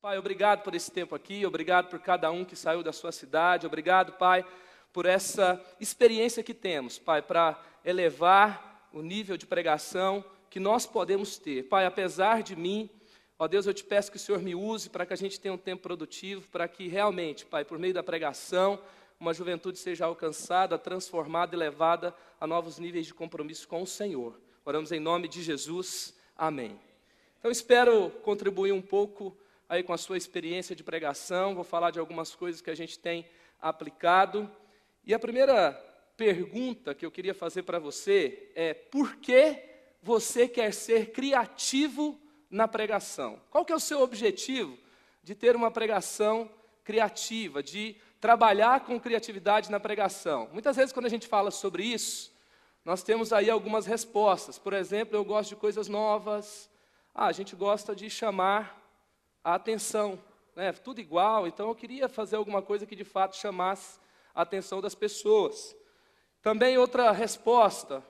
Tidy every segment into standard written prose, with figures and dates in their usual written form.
Pai, obrigado por esse tempo aqui, obrigado por cada um que saiu da sua cidade, obrigado, Pai, por essa experiência que temos, Pai, para elevar o nível de pregação que nós podemos ter. Pai, apesar de mim, ó Deus, eu te peço que o Senhor me use para que a gente tenha um tempo produtivo, para que realmente, Pai, por meio da pregação, uma juventude seja alcançada, transformada e levada a novos níveis de compromisso com o Senhor. Oramos em nome de Jesus. Amém. Então, espero contribuir um pouco aí com a sua experiência de pregação. Vou falar de algumas coisas que a gente tem aplicado. E a primeira pergunta que eu queria fazer para você é: por que você quer ser criativo na pregação? Qual que é o seu objetivo de ter uma pregação criativa, de trabalhar com criatividade na pregação? Muitas vezes, quando a gente fala sobre isso, nós temos aí algumas respostas. Por exemplo, eu gosto de coisas novas. A gente gosta de chamar a atenção, né? Tudo igual, então eu queria fazer alguma coisa que de fato chamasse a atenção das pessoas. Também outra resposta: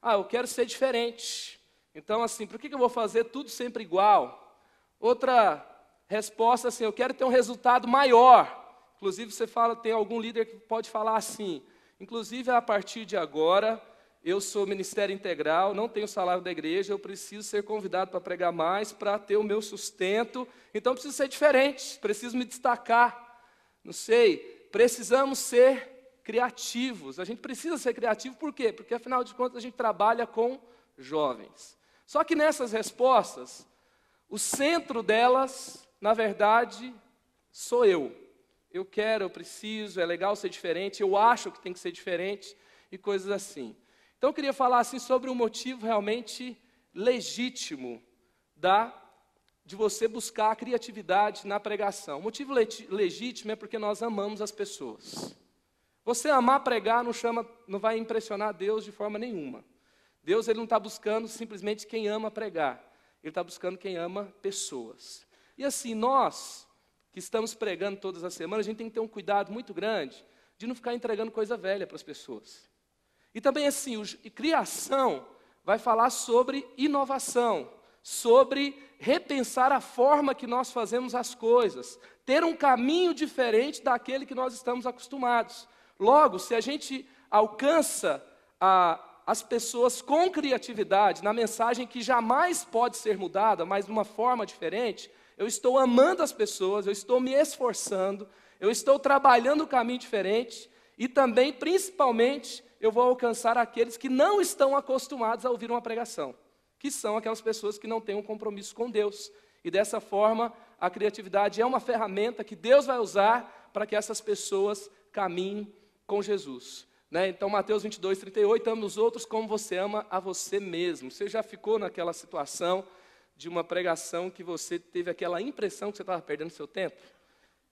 eu quero ser diferente. Então, assim, por que eu vou fazer tudo sempre igual? Outra resposta, assim, eu quero ter um resultado maior. Inclusive, você fala, tem algum líder que pode falar assim: inclusive, a partir de agora, eu sou ministério integral, não tenho salário da igreja, eu preciso ser convidado para pregar mais, para ter o meu sustento, então preciso ser diferente, preciso me destacar. Não sei, precisamos ser criativos. A gente precisa ser criativo, por quê? Porque, afinal de contas, a gente trabalha com jovens. Só que nessas respostas, o centro delas, na verdade, sou eu. Eu quero, eu preciso, é legal ser diferente, eu acho que tem que ser diferente, e coisas assim. Então, eu queria falar assim sobre um motivo realmente legítimo de você buscar a criatividade na pregação. O motivo legítimo é porque nós amamos as pessoas. Você amar pregar não vai impressionar Deus de forma nenhuma. Deus, ele não está buscando simplesmente quem ama pregar. Ele está buscando quem ama pessoas. E assim, nós que estamos pregando todas as semanas, a gente tem que ter um cuidado muito grande de não ficar entregando coisa velha para as pessoas. E também assim, criação vai falar sobre inovação, sobre repensar a forma que nós fazemos as coisas, ter um caminho diferente daquele que nós estamos acostumados. Logo, se a gente alcança as pessoas com criatividade, na mensagem que jamais pode ser mudada, mas de uma forma diferente, eu estou amando as pessoas, eu estou me esforçando, eu estou trabalhando um caminho diferente e também, principalmente, eu vou alcançar aqueles que não estão acostumados a ouvir uma pregação, que são aquelas pessoas que não têm um compromisso com Deus. E dessa forma, a criatividade é uma ferramenta que Deus vai usar para que essas pessoas caminhem com Jesus. Então, Mateus 22:38, ame os outros como você ama a você mesmo. Você já ficou naquela situação de uma pregação que você teve aquela impressão que você estava perdendo seu tempo?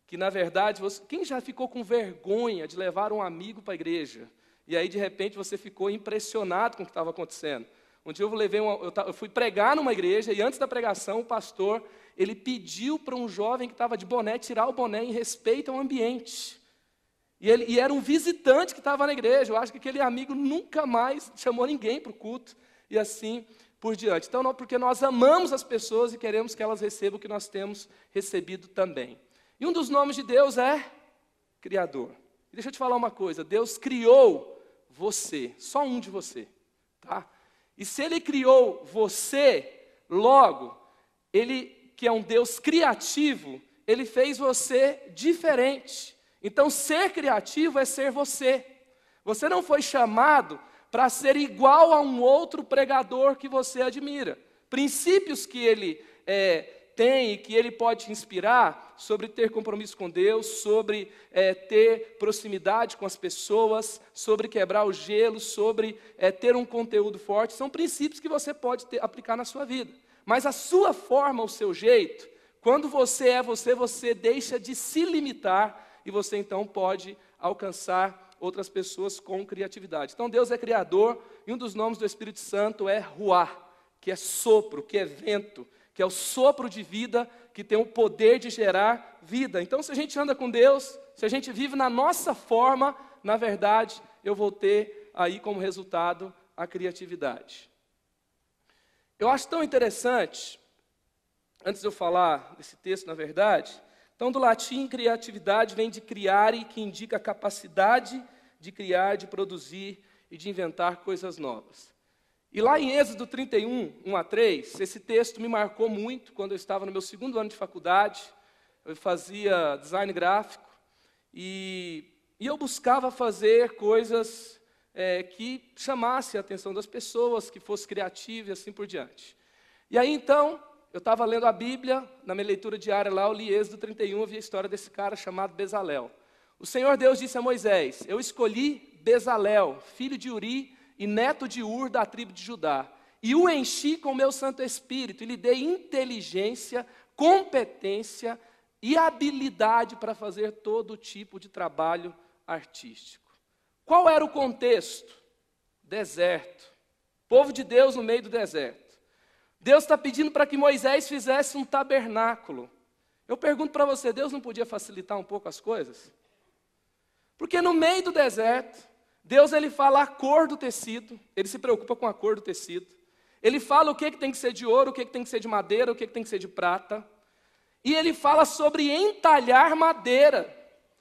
Que, na verdade, quem já ficou com vergonha de levar um amigo para a igreja? E aí, de repente, você ficou impressionado com o que estava acontecendo. Um dia eu fui pregar numa igreja e antes da pregação, o pastor, ele pediu para um jovem que estava de boné tirar o boné em respeito ao ambiente. E era um visitante que estava na igreja. Eu acho que aquele amigo nunca mais chamou ninguém para o culto e assim por diante. Então, porque nós amamos as pessoas e queremos que elas recebam o que nós temos recebido também. E um dos nomes de Deus é Criador. E deixa eu te falar uma coisa, Deus criou você, só um de você, tá? E se Ele criou você, logo, Ele, que é um Deus criativo, Ele fez você diferente. Então, ser criativo é ser você. Você não foi chamado para ser igual a um outro pregador que você admira. Princípios que ele tem e que ele pode te inspirar sobre ter compromisso com Deus, sobre ter proximidade com as pessoas, sobre quebrar o gelo, sobre ter um conteúdo forte, são princípios que você pode aplicar na sua vida. Mas a sua forma, o seu jeito, quando você é você, você deixa de se limitar e você então pode alcançar outras pessoas com criatividade. Então Deus é criador e um dos nomes do Espírito Santo é Ruá, que é sopro, que é vento, que é o sopro de vida, que tem o poder de gerar vida. Então, se a gente anda com Deus, se a gente vive na nossa forma, na verdade, eu vou ter aí como resultado a criatividade. Eu acho tão interessante antes de eu falar desse texto, na verdade, então do latim criatividade vem de criare, que indica a capacidade de criar, de produzir e de inventar coisas novas. E lá em Êxodo 31, 1-3, esse texto me marcou muito quando eu estava no meu 2º ano de faculdade. Eu fazia design gráfico e eu buscava fazer coisas que chamassem a atenção das pessoas, que fosse criativo e assim por diante. E aí então, eu estava lendo a Bíblia, na minha leitura diária lá, eu li Êxodo 31, eu vi a história desse cara chamado Bezalel. O Senhor Deus disse a Moisés: eu escolhi Bezalel, filho de Uri e neto de Ur, da tribo de Judá, e o enchi com o meu Santo Espírito, e lhe dei inteligência, competência e habilidade para fazer todo tipo de trabalho artístico. Qual era o contexto? Deserto. Povo de Deus no meio do deserto. Deus está pedindo para que Moisés fizesse um tabernáculo. Eu pergunto para você, Deus não podia facilitar um pouco as coisas? Porque no meio do deserto, Deus ele fala a cor do tecido, ele se preocupa com a cor do tecido. Ele fala o que tem que ser de ouro, o que tem que ser de madeira, o que tem que ser de prata. E ele fala sobre entalhar madeira.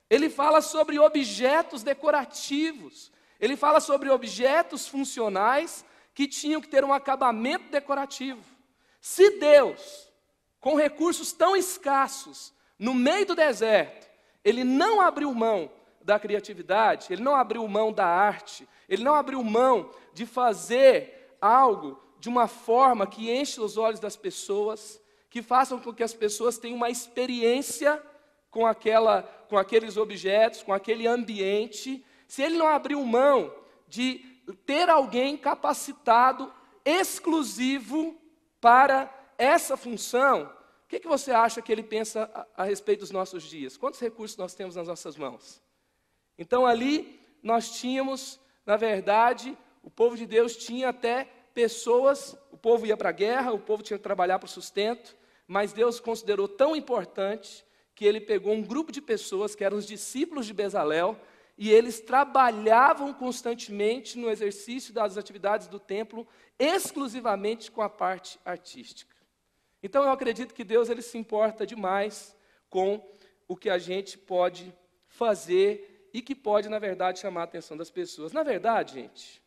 Ele fala sobre objetos decorativos. Ele fala sobre objetos funcionais que tinham que ter um acabamento decorativo. Se Deus, com recursos tão escassos, no meio do deserto, ele não abriu mão da criatividade, ele não abriu mão da arte, ele não abriu mão de fazer algo de uma forma que enche os olhos das pessoas, que façam com que as pessoas tenham uma experiência com aqueles objetos, com aquele ambiente. Se ele não abriu mão de ter alguém capacitado, exclusivo para essa função, o que você acha que ele pensa a respeito dos nossos dias? Quantos recursos nós temos nas nossas mãos? Então ali nós tínhamos, na verdade, o povo de Deus tinha até pessoas, o povo ia para a guerra, o povo tinha que trabalhar para o sustento, mas Deus considerou tão importante que ele pegou um grupo de pessoas que eram os discípulos de Bezalel, e eles trabalhavam constantemente no exercício das atividades do templo, exclusivamente com a parte artística. Então eu acredito que Deus ele se importa demais com o que a gente pode fazer e que pode, na verdade, chamar a atenção das pessoas. Na verdade, gente,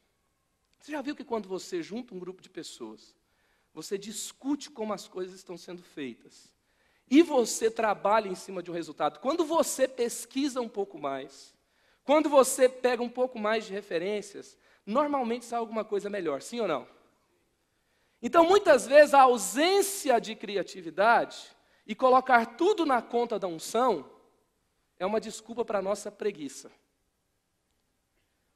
você já viu que quando você junta um grupo de pessoas, você discute como as coisas estão sendo feitas, e você trabalha em cima de um resultado, quando você pesquisa um pouco mais, quando você pega um pouco mais de referências, normalmente sai alguma coisa melhor, sim ou não? Então, muitas vezes, a ausência de criatividade e colocar tudo na conta da unção é uma desculpa para a nossa preguiça.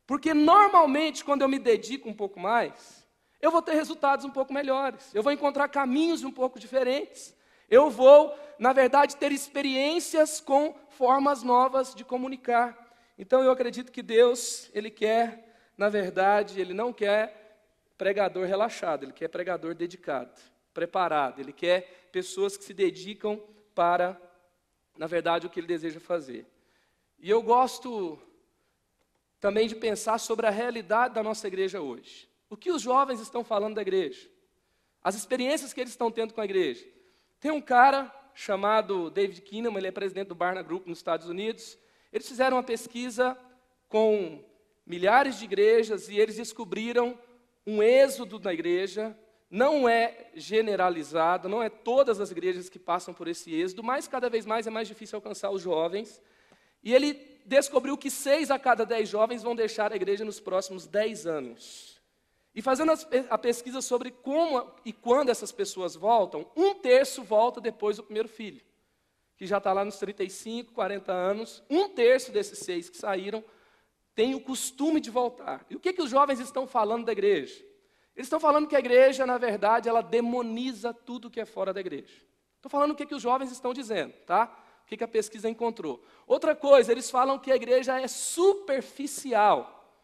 Porque, normalmente, quando eu me dedico um pouco mais, eu vou ter resultados um pouco melhores, eu vou encontrar caminhos um pouco diferentes, eu vou, na verdade, ter experiências com formas novas de comunicar. Então, eu acredito que Deus, ele quer, na verdade, ele não quer pregador relaxado, ele quer pregador dedicado, preparado, ele quer pessoas que se dedicam para, na verdade, o que ele deseja fazer. E eu gosto também de pensar sobre a realidade da nossa igreja hoje. O que os jovens estão falando da igreja? As experiências que eles estão tendo com a igreja. Tem um cara chamado David Kinnaman, ele é presidente do Barna Group nos Estados Unidos. Eles fizeram uma pesquisa com milhares de igrejas e eles descobriram um êxodo na igreja. Não é generalizado, não é todas as igrejas que passam por esse êxodo, mas cada vez mais é mais difícil alcançar os jovens. E ele descobriu que 6 a cada 10 jovens vão deixar a igreja nos próximos 10 anos. E fazendo a pesquisa sobre como e quando essas pessoas voltam, 1/3 volta depois do primeiro filho, que já está lá nos 35, 40 anos. 1/3 desses 6 que saíram tem o costume de voltar. E o que os jovens estão falando da igreja? Eles estão falando que a igreja, na verdade, ela demoniza tudo que é fora da igreja. Estou falando o que os jovens estão dizendo, tá? O que a pesquisa encontrou. Outra coisa, eles falam que a igreja é superficial.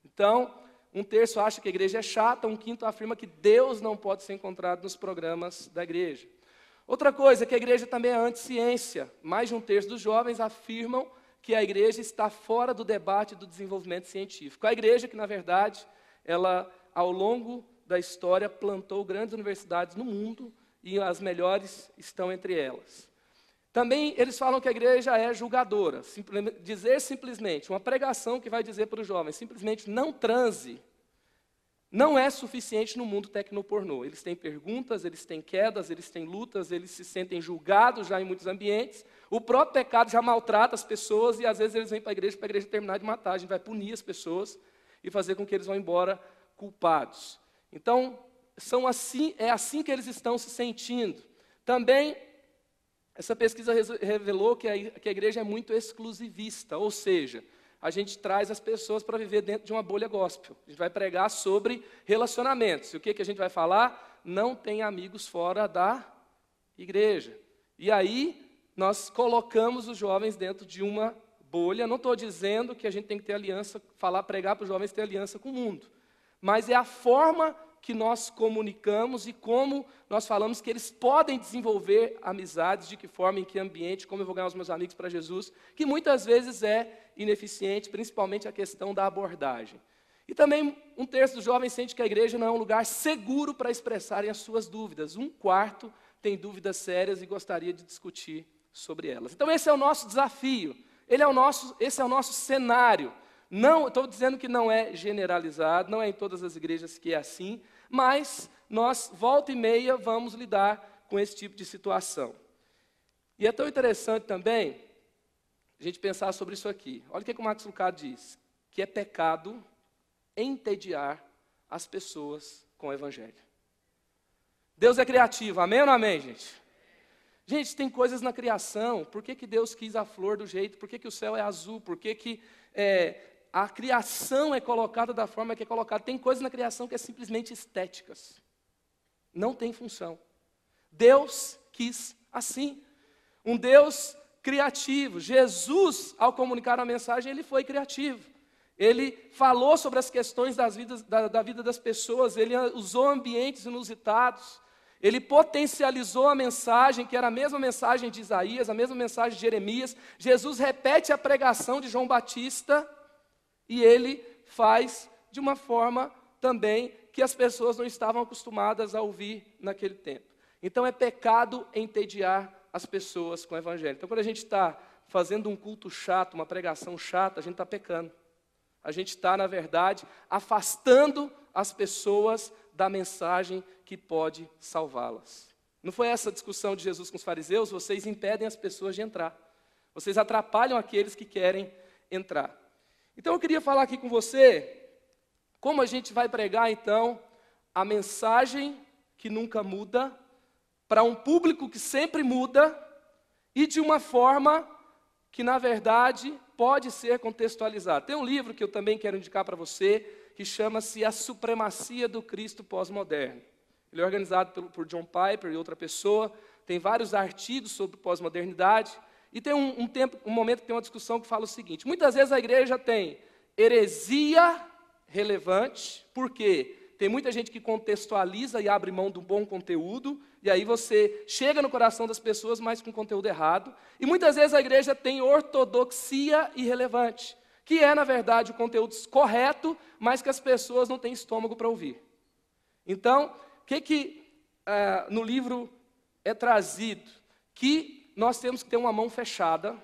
Então, 1/3 acha que a igreja é chata, 1/5 afirma que Deus não pode ser encontrado nos programas da igreja. Outra coisa, que a igreja também é anti-ciência. Mais de 1/3 dos jovens afirmam que a igreja está fora do debate do desenvolvimento científico. A igreja que, na verdade, ela, ao longo da história, plantou grandes universidades no mundo e as melhores estão entre elas. Também eles falam que a igreja é julgadora. Dizer simplesmente, uma pregação que vai dizer para os jovens, simplesmente não transe, não é suficiente no mundo tecnopornô. Eles têm perguntas, eles têm quedas, eles têm lutas, eles se sentem julgados já em muitos ambientes. O próprio pecado já maltrata as pessoas e às vezes eles vêm para a igreja terminar de matar. A gente vai punir as pessoas e fazer com que eles vão embora culpados. Então, é assim que eles estão se sentindo. Também, essa pesquisa revelou que a igreja é muito exclusivista, ou seja, a gente traz as pessoas para viver dentro de uma bolha gospel. A gente vai pregar sobre relacionamentos. E o que a gente vai falar? Não tem amigos fora da igreja. E aí, nós colocamos os jovens dentro de uma bolha. Não estou dizendo que a gente tem que ter aliança, pregar para os jovens ter aliança com o mundo. Mas é a forma que nós comunicamos e como nós falamos que eles podem desenvolver amizades, de que forma, em que ambiente, como eu vou ganhar os meus amigos para Jesus, que muitas vezes é ineficiente, principalmente a questão da abordagem. E também 1/3 dos jovens sente que a igreja não é um lugar seguro para expressarem as suas dúvidas. 1/4 tem dúvidas sérias e gostaria de discutir sobre elas. Então esse é o nosso desafio, esse é o nosso cenário. Não, estou dizendo que não é generalizado, não é em todas as igrejas que é assim, mas nós, volta e meia, vamos lidar com esse tipo de situação. E é tão interessante também a gente pensar sobre isso aqui. Olha o que o Max Lucado diz, que é pecado entediar as pessoas com o evangelho. Deus é criativo, amém ou não amém, gente? Gente, tem coisas na criação, por que Deus quis a flor do jeito, por que o céu é azul, por que a criação é colocada da forma que é colocada. Tem coisas na criação que é simplesmente estéticas. Não tem função. Deus quis assim. Um Deus criativo. Jesus, ao comunicar a mensagem, ele foi criativo. Ele falou sobre as questões da vida das pessoas, ele usou ambientes inusitados, ele potencializou a mensagem, que era a mesma mensagem de Isaías, a mesma mensagem de Jeremias. Jesus repete a pregação de João Batista, e ele faz de uma forma também que as pessoas não estavam acostumadas a ouvir naquele tempo. Então é pecado entediar as pessoas com o evangelho. Então quando a gente está fazendo um culto chato, uma pregação chata, a gente está pecando. A gente está, na verdade, afastando as pessoas da mensagem que pode salvá-las. Não foi essa a discussão de Jesus com os fariseus? Vocês impedem as pessoas de entrar. Vocês atrapalham aqueles que querem entrar. Então eu queria falar aqui com você, como a gente vai pregar então a mensagem que nunca muda, para um público que sempre muda, e de uma forma que na verdade pode ser contextualizada. Tem um livro que eu também quero indicar para você, que chama-se A Supremacia do Cristo Pós-Moderno. Ele é organizado por John Piper e outra pessoa, tem vários artigos sobre pós-modernidade, e tem um momento que tem uma discussão que fala o seguinte: muitas vezes a igreja tem heresia relevante, porque tem muita gente que contextualiza e abre mão do bom conteúdo, e aí você chega no coração das pessoas, mas com conteúdo errado. E muitas vezes a igreja tem ortodoxia irrelevante, que é, na verdade, o conteúdo correto, mas que as pessoas não têm estômago para ouvir. Então, o que no livro é trazido? Que nós temos que ter uma mão fechada.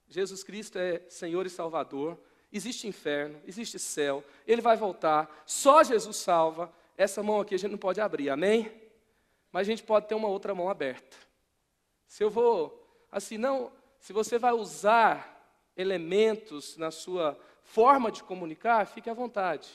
Jesus Cristo é Senhor e Salvador. Existe inferno, existe céu, Ele vai voltar, só Jesus salva. Essa mão aqui a gente não pode abrir, amém? Mas a gente pode ter uma outra mão aberta. Se você vai usar elementos na sua forma de comunicar, fique à vontade.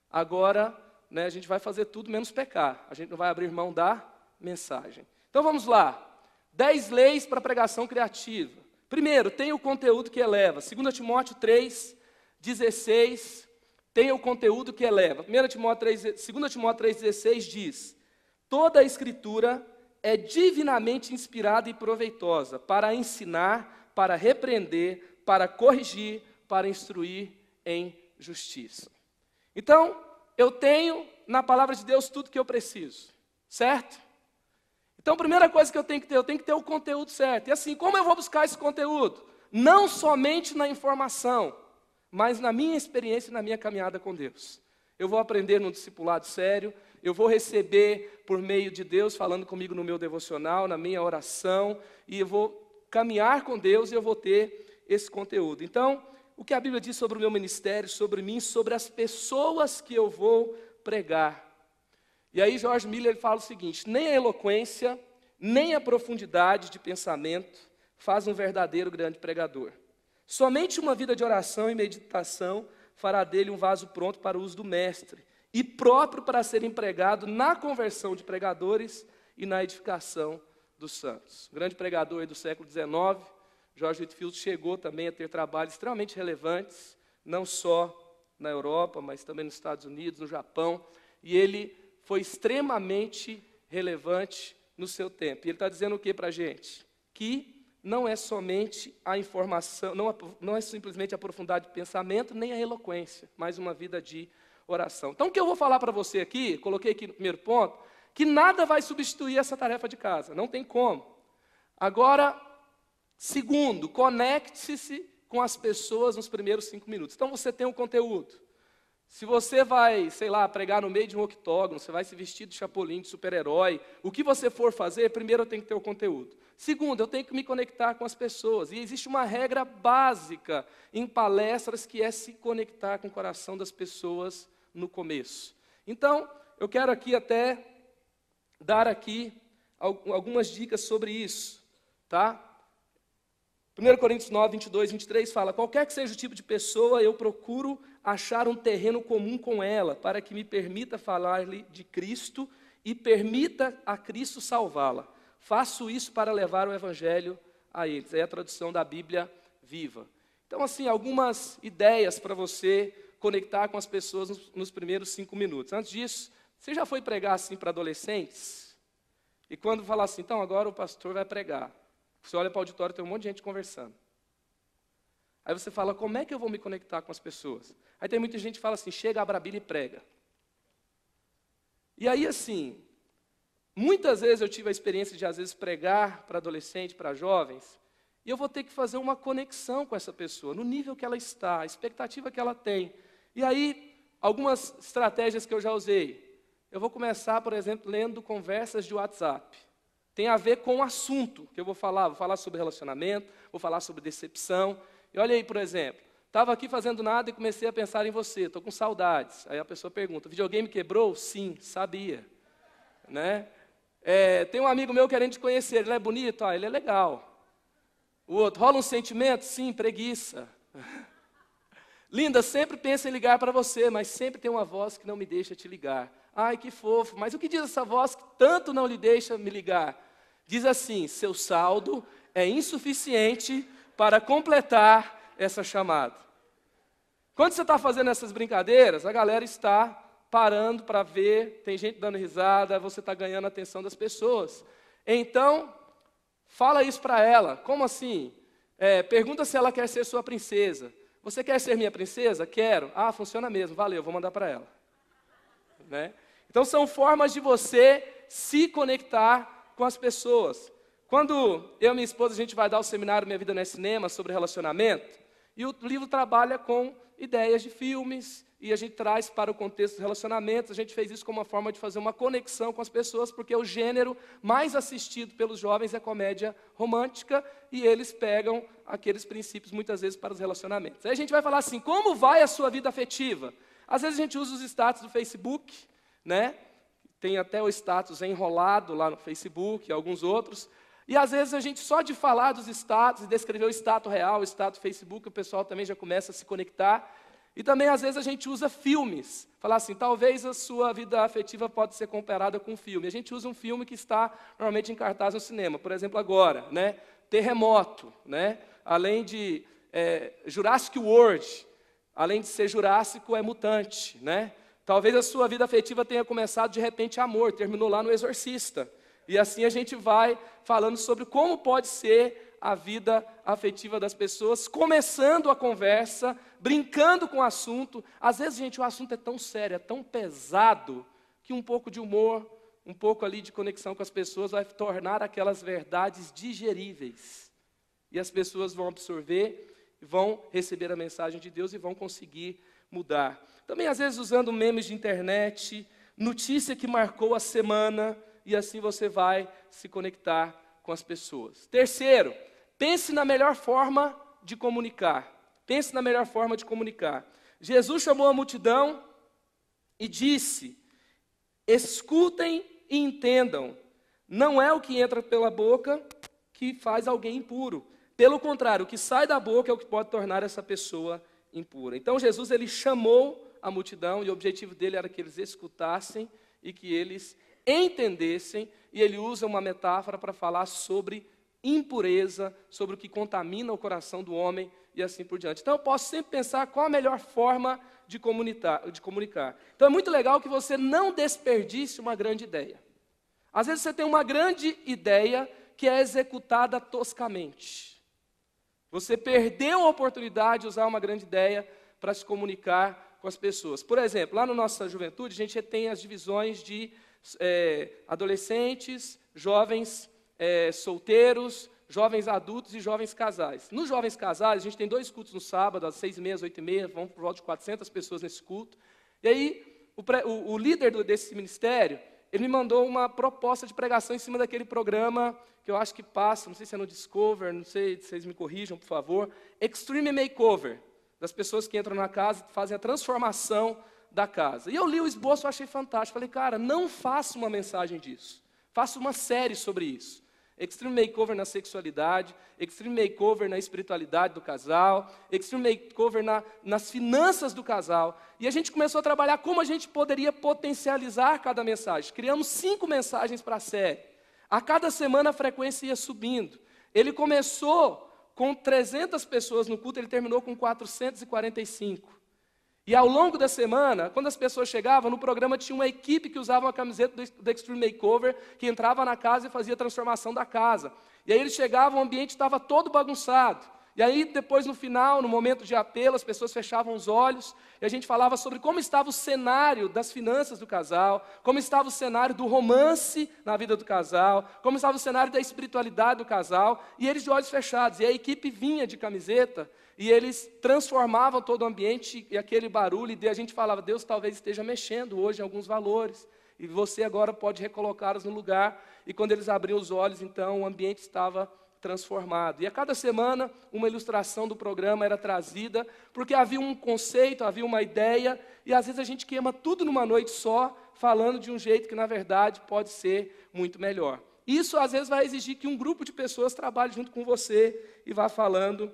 Agora, a gente vai fazer tudo menos pecar, a gente não vai abrir mão da mensagem. Então vamos lá, 10 leis para pregação criativa. Primeiro, tem o conteúdo que eleva. 2 Timóteo 3:16, tem o conteúdo que eleva. 2 Timóteo 3:16 diz: toda a escritura é divinamente inspirada e proveitosa para ensinar, para repreender, para corrigir, para instruir em justiça. Então, eu tenho na palavra de Deus tudo que eu preciso, certo? Então, a primeira coisa que eu tenho que ter o conteúdo certo. E assim, como eu vou buscar esse conteúdo? Não somente na informação, mas na minha experiência e na minha caminhada com Deus. Eu vou aprender num discipulado sério, eu vou receber por meio de Deus falando comigo no meu devocional, na minha oração, e eu vou caminhar com Deus e eu vou ter esse conteúdo. Então, o que a Bíblia diz sobre o meu ministério, sobre mim, sobre as pessoas que eu vou pregar. E aí George Miller fala o seguinte: nem a eloquência, nem a profundidade de pensamento faz um verdadeiro grande pregador. Somente uma vida de oração e meditação fará dele um vaso pronto para o uso do mestre e próprio para ser empregado na conversão de pregadores e na edificação dos santos. O grande pregador do século XIX, George Whitefield, chegou também a ter trabalhos extremamente relevantes, não só na Europa, mas também nos Estados Unidos, no Japão, e ele foi extremamente relevante no seu tempo. E ele está dizendo o que para a gente? Que não é somente a informação, não é simplesmente a profundidade de pensamento, nem a eloquência, mas uma vida de oração. Então, o que eu vou falar para você aqui, coloquei aqui no primeiro ponto, que nada vai substituir essa tarefa de casa, não tem como. Agora, segundo, conecte-se com as pessoas nos primeiros 5 minutos. Então, você tem um conteúdo. Se você vai, sei lá, pregar no meio de um octógono, você vai se vestir de chapolim, de super-herói, o que você for fazer, primeiro eu tenho que ter o conteúdo. Segundo, eu tenho que me conectar com as pessoas. E existe uma regra básica em palestras que é se conectar com o coração das pessoas no começo. Então, eu quero aqui até dar aqui algumas dicas sobre isso, tá? 1 Coríntios 9, 22, 23 fala: qualquer que seja o tipo de pessoa, eu procuro achar um terreno comum com ela, para que me permita falar-lhe de Cristo e permita a Cristo salvá-la. Faço isso para levar o Evangelho a eles. É a tradução da Bíblia Viva. Então, assim, algumas ideias para você conectar com as pessoas nos primeiros 5 minutos. Antes disso, você já foi pregar assim para adolescentes? E quando falar assim, então agora o pastor vai pregar. Você olha para o auditório, tem um monte de gente conversando. Aí você fala, como é que eu vou me conectar com as pessoas? Aí tem muita gente que fala assim, chega, abre a Bíblia e prega. E aí assim, muitas vezes eu tive a experiência de às vezes pregar para adolescente, para jovens, e eu vou ter que fazer uma conexão com essa pessoa, no nível que ela está, a expectativa que ela tem. E aí, algumas estratégias que eu já usei. Eu vou começar, por exemplo, lendo conversas de WhatsApp. Tem a ver com o assunto que eu vou falar sobre relacionamento, vou falar sobre decepção. E olha aí, por exemplo, estava aqui fazendo nada e comecei a pensar em você, estou com saudades. Aí a pessoa pergunta, o videogame quebrou? Sim, sabia. Né? Tem um amigo meu querendo te conhecer, ele é bonito? Ele é legal. O outro, rola um sentimento? Sim, preguiça. Linda, sempre penso em ligar para você, mas sempre tem uma voz que não me deixa te ligar. Ai, que fofo, mas o que diz essa voz que tanto não lhe deixa me ligar? Diz assim, seu saldo é insuficiente para completar essa chamada. Quando você está fazendo essas brincadeiras, a galera está parando para ver, tem gente dando risada, você está ganhando a atenção das pessoas. Então, fala isso para ela. Como assim? Pergunta se ela quer ser sua princesa. Você quer ser minha princesa? Quero. Ah, funciona mesmo, valeu, vou mandar para ela. Né? Então, são formas de você se conectar com as pessoas. Quando eu e minha esposa, a gente vai dar o seminário Minha Vida Não é Cinema, sobre relacionamento, e o livro trabalha com ideias de filmes, e a gente traz para o contexto dos relacionamentos. A gente fez isso como uma forma de fazer uma conexão com as pessoas, porque o gênero mais assistido pelos jovens é comédia romântica, e eles pegam aqueles princípios, muitas vezes, para os relacionamentos. Aí a gente vai falar assim, como vai a sua vida afetiva? Às vezes a gente usa os status do Facebook, né? Tem até o status enrolado lá no Facebook e alguns outros. E às vezes a gente, só de falar dos status e descrever o status real, o status do Facebook, o pessoal também já começa a se conectar. E também às vezes a gente usa filmes. Falar assim, talvez a sua vida afetiva pode ser comparada com um filme. A gente usa um filme que está normalmente em cartaz no cinema. Por exemplo, agora, né? Terremoto, né? Além de Jurassic World, além de ser jurássico, é mutante, né? Talvez a sua vida afetiva tenha começado de repente amor, terminou lá no Exorcista. E assim a gente vai falando sobre como pode ser a vida afetiva das pessoas, começando a conversa, brincando com o assunto. Às vezes, gente, o assunto é tão sério, é tão pesado, que um pouco de humor, um pouco ali de conexão com as pessoas vai tornar aquelas verdades digeríveis. E as pessoas vão absorver, vão receber a mensagem de Deus e vão conseguir mudar. Também, às vezes, usando memes de internet, notícia que marcou a semana, e assim você vai se conectar com as pessoas. Terceiro, pense na melhor forma de comunicar. Pense na melhor forma de comunicar. Jesus chamou a multidão e disse: escutem e entendam. Não é o que entra pela boca que faz alguém impuro. Pelo contrário, o que sai da boca é o que pode tornar essa pessoa impura. Então Jesus, ele chamou a multidão, e o objetivo dele era que eles escutassem e que eles entendessem, e ele usa uma metáfora para falar sobre impureza, sobre o que contamina o coração do homem e assim por diante. Então eu posso sempre pensar qual a melhor forma de comunicar. Então é muito legal que você não desperdice uma grande ideia. Às vezes você tem uma grande ideia que é executada toscamente. Você perdeu a oportunidade de usar uma grande ideia para se comunicar com as pessoas. Por exemplo, lá na nossa juventude, a gente tem as divisões de adolescentes, jovens solteiros, jovens adultos e jovens casais. Nos jovens casais, a gente tem 2 cultos no sábado, às 6h30, às 8h30, vamos por volta de 400 pessoas nesse culto. E aí, o líder desse ministério, ele me mandou uma proposta de pregação em cima daquele programa que eu acho que passa, não sei se é no Discover, não sei, vocês me corrijam, por favor, Extreme Makeover, das pessoas que entram na casa e fazem a transformação da casa. E eu li o esboço, eu achei fantástico. Falei, cara, não faça uma mensagem disso. Faça uma série sobre isso. Extreme Makeover na sexualidade, Extreme Makeover na espiritualidade do casal, Extreme Makeover nas finanças do casal. E a gente começou a trabalhar como a gente poderia potencializar cada mensagem. Criamos 5 mensagens para a série. A cada semana a frequência ia subindo. Ele começou com 300 pessoas no culto, ele terminou com 445. E ao longo da semana, quando as pessoas chegavam, no programa tinha uma equipe que usava uma camiseta do Extreme Makeover, que entrava na casa e fazia a transformação da casa. E aí eles chegavam, o ambiente estava todo bagunçado. E aí depois no final, no momento de apelo, as pessoas fechavam os olhos, e a gente falava sobre como estava o cenário das finanças do casal, como estava o cenário do romance na vida do casal, como estava o cenário da espiritualidade do casal, e eles de olhos fechados. E a equipe vinha de camiseta, e eles transformavam todo o ambiente e aquele barulho, e a gente falava, Deus talvez esteja mexendo hoje em alguns valores, e você agora pode recolocá-los no lugar. E quando eles abriam os olhos, então, o ambiente estava transformado. E a cada semana, uma ilustração do programa era trazida, porque havia um conceito, havia uma ideia, e às vezes a gente queima tudo numa noite só, falando de um jeito que, na verdade, pode ser muito melhor. Isso, às vezes, vai exigir que um grupo de pessoas trabalhe junto com você e vá falando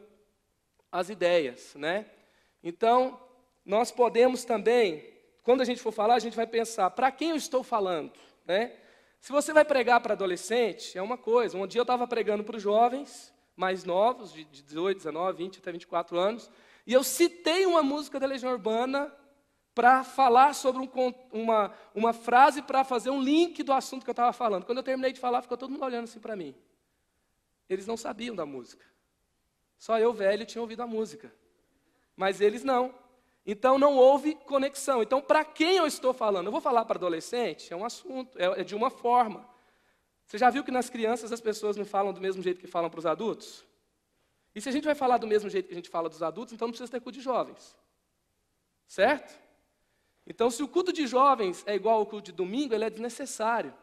as ideias, né? Então, nós podemos também, quando a gente for falar, a gente vai pensar, para quem eu estou falando, né? Se você vai pregar para adolescente, é uma coisa. Um dia eu estava pregando para os jovens mais novos, de 18, 19, 20 até 24 anos, e eu citei uma música da Legião Urbana para falar sobre uma frase, para fazer um link do assunto que eu estava falando. Quando eu terminei de falar, ficou todo mundo olhando assim para mim. Eles não sabiam da música. Só eu, velho, tinha ouvido a música. Mas eles não. Então, não houve conexão. Então, para quem eu estou falando? Eu vou falar para adolescente? É um assunto, é de uma forma. Você já viu que nas crianças as pessoas não falam do mesmo jeito que falam para os adultos? E se a gente vai falar do mesmo jeito que a gente fala dos adultos, então não precisa ter culto de jovens. Certo? Então, se o culto de jovens é igual ao culto de domingo, ele é desnecessário.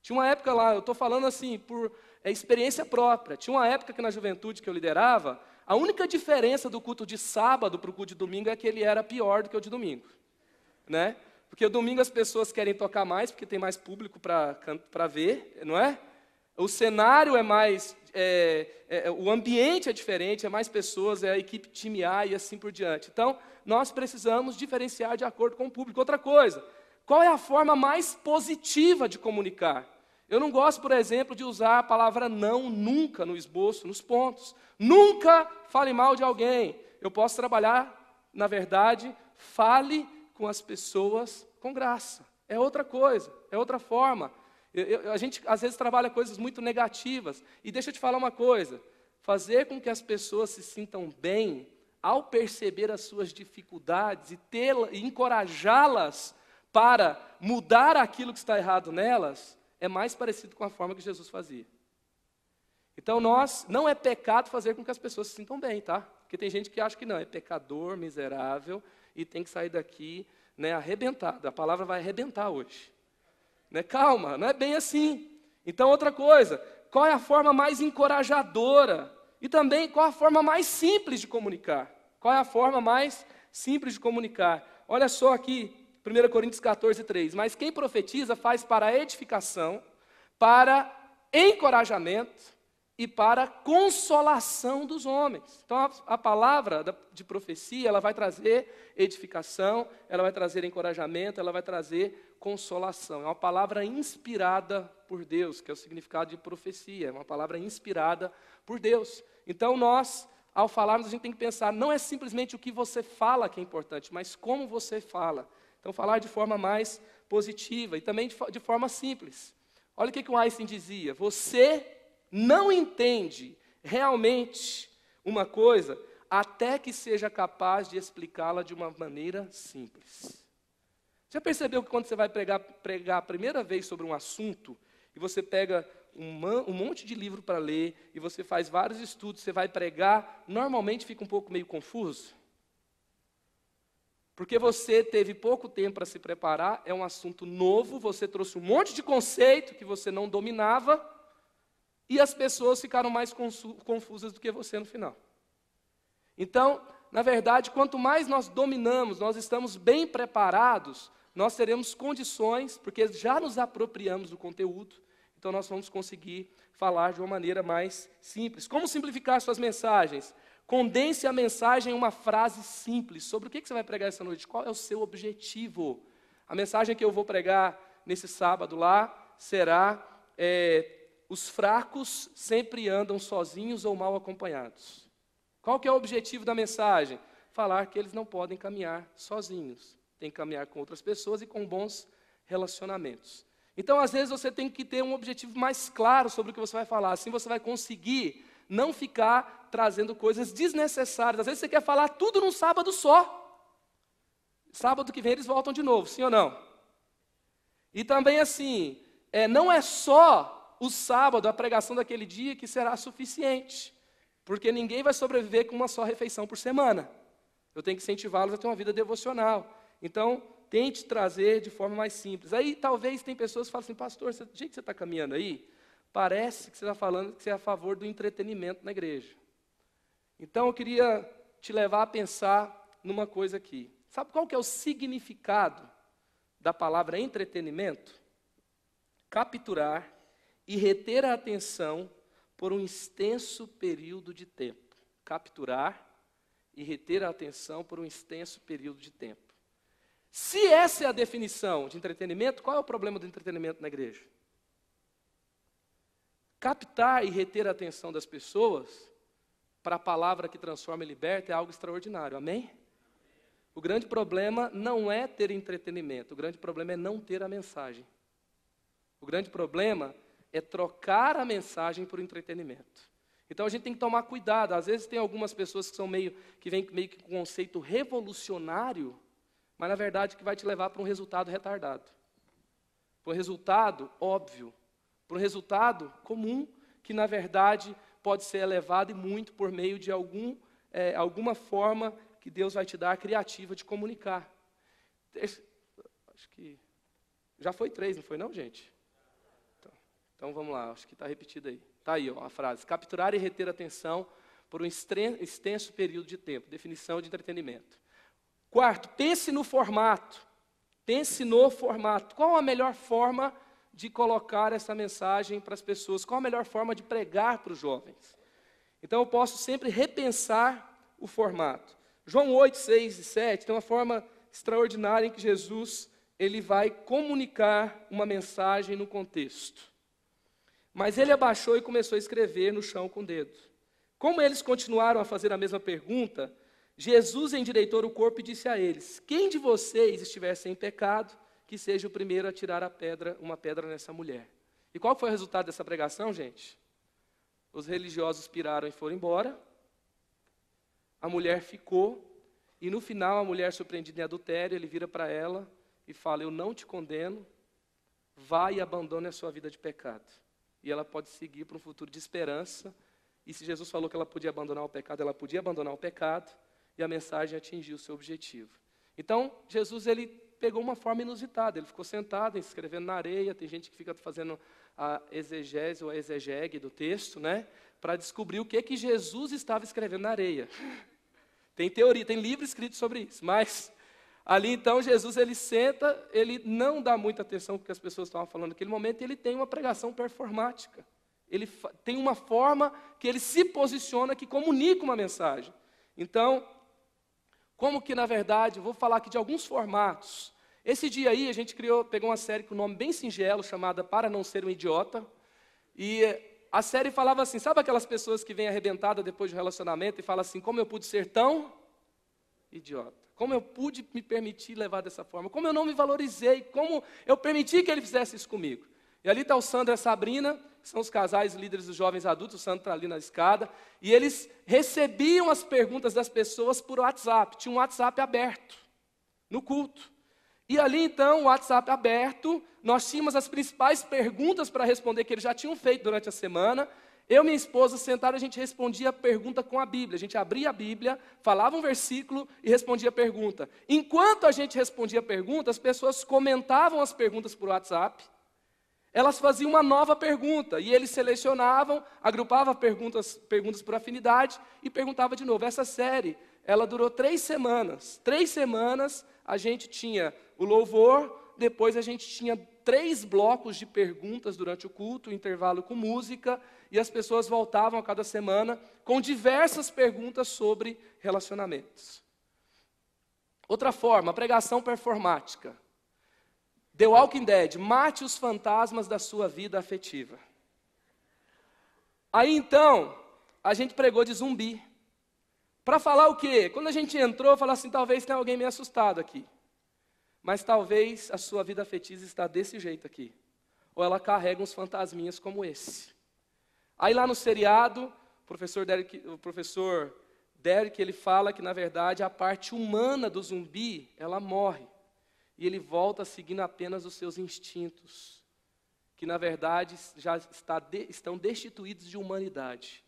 Tinha uma época lá, eu estou falando assim, por experiência própria. Tinha uma época que na juventude que eu liderava, a única diferença do culto de sábado para o culto de domingo é que ele era pior do que o de domingo, né? Porque o domingo as pessoas querem tocar mais, porque tem mais público para ver, não é? O cenário é mais, o ambiente é diferente, é mais pessoas, é a equipe time A e assim por diante. Então, nós precisamos diferenciar de acordo com o público. Outra coisa, qual é a forma mais positiva de comunicar? Eu não gosto, por exemplo, de usar a palavra não nunca no esboço, nos pontos. Nunca fale mal de alguém. Eu posso trabalhar, na verdade, fale com as pessoas com graça. É outra coisa, é outra forma. A gente, às vezes, trabalha coisas muito negativas. E deixa eu te falar uma coisa. Fazer com que as pessoas se sintam bem, ao perceber as suas dificuldades e encorajá-las para mudar aquilo que está errado nelas, é mais parecido com a forma que Jesus fazia. Então, não é pecado fazer com que as pessoas se sintam bem, tá? Porque tem gente que acha que não, é pecador, miserável, e tem que sair daqui né, arrebentado. A palavra vai arrebentar hoje. Né? Calma, não é bem assim. Então, outra coisa, qual é a forma mais encorajadora? E também, qual a forma mais simples de comunicar? Qual é a forma mais simples de comunicar? Olha só aqui, 1 Coríntios 14, 3. Mas quem profetiza faz para edificação, para encorajamento e para consolação dos homens. Então, a palavra de profecia, ela vai trazer edificação, ela vai trazer encorajamento, ela vai trazer consolação. É uma palavra inspirada por Deus, que é o significado de profecia. É uma palavra inspirada por Deus. Então, nós, ao falarmos, a gente tem que pensar, não é simplesmente o que você fala que é importante, mas como você fala. Então, falar de forma mais positiva e também de forma simples. Olha o que o Einstein dizia: você não entende realmente uma coisa até que seja capaz de explicá-la de uma maneira simples. Já percebeu que quando você vai pregar a primeira vez sobre um assunto, e você pega um monte de livro para ler, e você faz vários estudos, você vai pregar, normalmente fica um pouco meio confuso? Porque você teve pouco tempo para se preparar, é um assunto novo, você trouxe um monte de conceito que você não dominava, e as pessoas ficaram mais confusas do que você no final. Então, na verdade, quanto mais nós dominamos, nós estamos bem preparados, nós teremos condições, porque já nos apropriamos do conteúdo, então nós vamos conseguir falar de uma maneira mais simples. Como simplificar suas mensagens? Condense a mensagem em uma frase simples. Sobre o que você vai pregar essa noite? Qual é o seu objetivo? A mensagem que eu vou pregar nesse sábado lá será: os fracos sempre andam sozinhos ou mal acompanhados. Qual que é o objetivo da mensagem? Falar que eles não podem caminhar sozinhos. Tem que caminhar com outras pessoas e com bons relacionamentos. Então, às vezes, você tem que ter um objetivo mais claro sobre o que você vai falar. Assim você vai conseguir não ficar trazendo coisas desnecessárias. Às vezes você quer falar tudo num sábado só. Sábado que vem eles voltam de novo, sim ou não? E também assim, não é só o sábado, a pregação daquele dia, que será suficiente. Porque ninguém vai sobreviver com uma só refeição por semana. Eu tenho que incentivá-los a ter uma vida devocional. Então, tente trazer de forma mais simples. Aí, talvez, tem pessoas que falam assim: pastor, do jeito que você está caminhando aí, parece que você está falando que você é a favor do entretenimento na igreja. Então, eu queria te levar a pensar numa coisa aqui. Sabe qual que é o significado da palavra entretenimento? Capturar e reter a atenção por um extenso período de tempo. Capturar e reter a atenção por um extenso período de tempo. Se essa é a definição de entretenimento, qual é o problema do entretenimento na igreja? Captar e reter a atenção das pessoas para a palavra que transforma e liberta é algo extraordinário, amém? O grande problema não é ter entretenimento, o grande problema é não ter a mensagem. O grande problema é trocar a mensagem por entretenimento. Então a gente tem que tomar cuidado. Às vezes tem algumas pessoas que vêm meio que com um conceito revolucionário, mas na verdade que vai te levar para um resultado retardado. Para um resultado óbvio. Para um resultado comum, que na verdade pode ser elevado e muito por meio de alguma forma que Deus vai te dar criativa de comunicar. Acho que já foi 3, não foi não, gente? Então vamos lá, acho que está repetido aí. Está aí a frase: capturar e reter a atenção por um extenso período de tempo. Definição de entretenimento. Quarto, pense no formato. Pense no formato. Qual a melhor forma de colocar essa mensagem para as pessoas? Qual a melhor forma de pregar para os jovens? Então eu posso sempre repensar o formato. João 8, 6 e 7 tem uma forma extraordinária em que Jesus ele vai comunicar uma mensagem no contexto. Mas ele abaixou e começou a escrever no chão com o dedo. Como eles continuaram a fazer a mesma pergunta, Jesus endireitou o corpo e disse a eles: quem de vocês estiver sem pecado, que seja o primeiro a tirar uma pedra nessa mulher. E qual foi o resultado dessa pregação, gente? Os religiosos piraram e foram embora. A mulher ficou. E no final, a mulher surpreendida em adultério, ele vira para ela e fala: eu não te condeno, vá e abandone a sua vida de pecado. E ela pode seguir para um futuro de esperança. E se Jesus falou que ela podia abandonar o pecado, ela podia abandonar o pecado. E a mensagem atingiu o seu objetivo. Então, Jesus ele pegou uma forma inusitada. Ele ficou sentado, escrevendo na areia. Tem gente que fica fazendo a exegese ou a exegegue do texto, né? Para descobrir o que Jesus estava escrevendo na areia. Tem teoria, tem livro escrito sobre isso. Mas ali então Jesus ele senta, ele não dá muita atenção ao que as pessoas estavam falando naquele momento, e ele tem uma pregação performática. Ele tem uma forma que ele se posiciona, que comunica uma mensagem. Então, como que na verdade, eu vou falar aqui de alguns formatos. Esse dia aí a gente pegou uma série com um nome bem singelo, chamada Para Não Ser um Idiota. E a série falava assim, sabe aquelas pessoas que vêm arrebentadas depois de um relacionamento e falam assim, como eu pude ser tão idiota? Como eu pude me permitir levar dessa forma? Como eu não me valorizei? Como eu permiti que ele fizesse isso comigo? E ali está o Sandro e a Sabrina, que são os casais líderes dos jovens adultos. O Sandro está ali na escada. E eles recebiam as perguntas das pessoas por WhatsApp. Tinha um WhatsApp aberto no culto. E ali, então, o WhatsApp aberto, nós tínhamos as principais perguntas para responder que eles já tinham feito durante a semana. Eu e minha esposa sentaram, a gente respondia a pergunta com a Bíblia. A gente abria a Bíblia, falava um versículo e respondia a pergunta. Enquanto a gente respondia a pergunta, as pessoas comentavam as perguntas por WhatsApp. Elas faziam uma nova pergunta, e eles selecionavam, agrupavam perguntas por afinidade e perguntavam de novo. Essa série, ela durou 3 semanas. 3 semanas a gente tinha o louvor, depois a gente tinha 3 blocos de perguntas durante o culto, intervalo com música, e as pessoas voltavam a cada semana com diversas perguntas sobre relacionamentos. Outra forma, a pregação performática. The Walking Dead, mate os fantasmas da sua vida afetiva. Aí então, a gente pregou de zumbi. Para falar o quê? Quando a gente entrou, falou assim, talvez tenha alguém meio assustado aqui. Mas talvez a sua vida afetiva está desse jeito aqui. Ou ela carrega uns fantasminhas como esse. Aí lá no seriado, o professor Derek, ele fala que na verdade a parte humana do zumbi, ela morre. E ele volta seguindo apenas os seus instintos, que na verdade já estão destituídos de humanidade.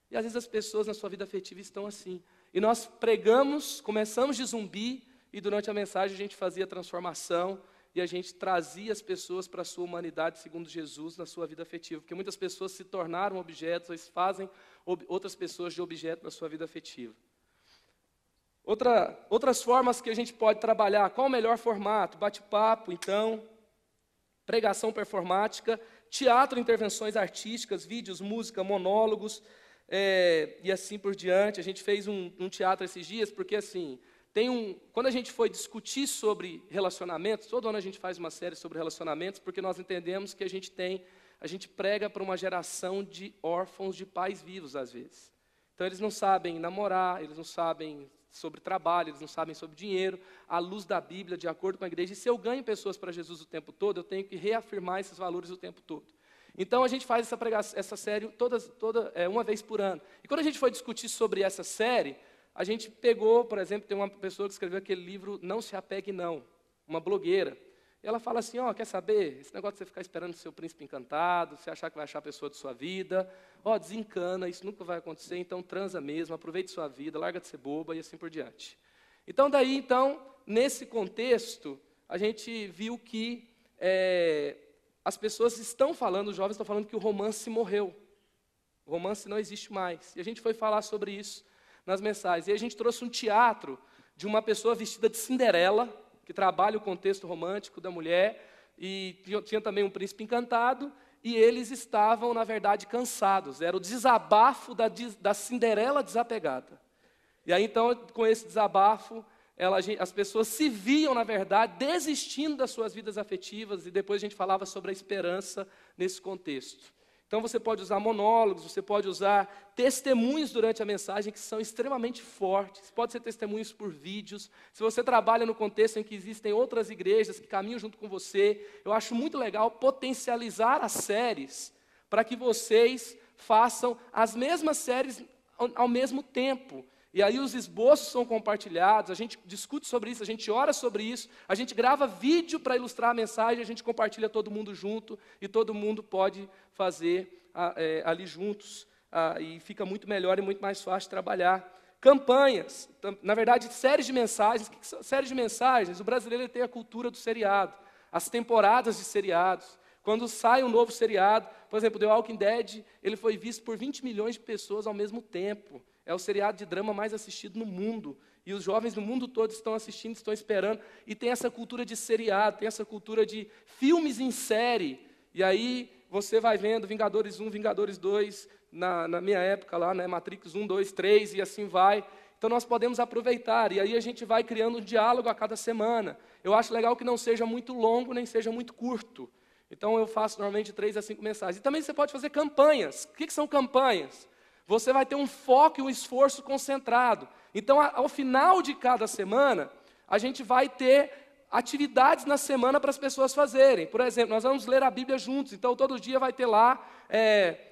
E às vezes as pessoas na sua vida afetiva estão assim. E nós pregamos, começamos de zumbi, e durante a mensagem a gente fazia transformação, e a gente trazia as pessoas para a sua humanidade, segundo Jesus, na sua vida afetiva. Porque muitas pessoas se tornaram objetos, eles fazem outras pessoas de objeto na sua vida afetiva. Outras formas que a gente pode trabalhar. Qual o melhor formato? Bate-papo, então, pregação performática, teatro, intervenções artísticas, vídeos, música, monólogos, e assim por diante. A gente fez um teatro esses dias, porque assim, quando a gente foi discutir sobre relacionamentos, todo ano a gente faz uma série sobre relacionamentos, porque nós entendemos que a gente prega para uma geração de órfãos de pais vivos, às vezes. Então eles não sabem namorar, eles não sabem sobre trabalho, eles não sabem sobre dinheiro, à luz da Bíblia, de acordo com a igreja. E se eu ganho pessoas para Jesus o tempo todo, eu tenho que reafirmar esses valores o tempo todo. Então a gente faz essa série uma vez por ano. E quando a gente foi discutir sobre essa série, a gente pegou, por exemplo, tem uma pessoa que escreveu aquele livro Não Se Apegue Não, uma blogueira. E ela fala assim, quer saber? Esse negócio de você ficar esperando o seu príncipe encantado, você achar que vai achar a pessoa de sua vida, desencana, isso nunca vai acontecer, então transa mesmo, aproveite sua vida, larga de ser boba e assim por diante. Então, nesse contexto, a gente viu que as pessoas estão falando, os jovens estão falando que o romance morreu. O romance não existe mais. E a gente foi falar sobre isso nas mensagens. E a gente trouxe um teatro de uma pessoa vestida de Cinderela, que trabalha o contexto romântico da mulher, e tinha também um príncipe encantado, e eles estavam, na verdade, cansados. Era o desabafo da Cinderela desapegada. E aí, então, com esse desabafo, as pessoas se viam, na verdade, desistindo das suas vidas afetivas, e depois a gente falava sobre a esperança nesse contexto. Então, você pode usar monólogos, você pode usar testemunhos durante a mensagem que são extremamente fortes. Pode ser testemunhos por vídeos. Se você trabalha no contexto em que existem outras igrejas que caminham junto com você, eu acho muito legal potencializar as séries para que vocês façam as mesmas séries ao mesmo tempo. E aí os esboços são compartilhados, a gente discute sobre isso, a gente ora sobre isso, a gente grava vídeo para ilustrar a mensagem, a gente compartilha todo mundo junto, e todo mundo pode fazer ali juntos, e fica muito melhor e muito mais fácil trabalhar. campanhas, na verdade, séries de mensagens. O que são séries de mensagens? O brasileiro ele tem a cultura do seriado, as temporadas de seriados. Quando sai um novo seriado, por exemplo, The Walking Dead, ele foi visto por 20 milhões de pessoas ao mesmo tempo. É o seriado de drama mais assistido no mundo. E os jovens no mundo todo estão assistindo, estão esperando. E tem essa cultura de seriado, tem essa cultura de filmes em série. E aí você vai vendo Vingadores 1, Vingadores 2, na minha época lá, né, Matrix 1, 2, 3, e assim vai. Então nós podemos aproveitar. E aí a gente vai criando um diálogo a cada semana. Eu acho legal que não seja muito longo, nem seja muito curto. Então eu faço normalmente 3 a 5 mensagens. E também você pode fazer campanhas. O que são campanhas? Você vai ter um foco e um esforço concentrado. Então, ao final de cada semana, a gente vai ter atividades na semana para as pessoas fazerem. Por exemplo, nós vamos ler a Bíblia juntos. Então, todo dia vai ter lá,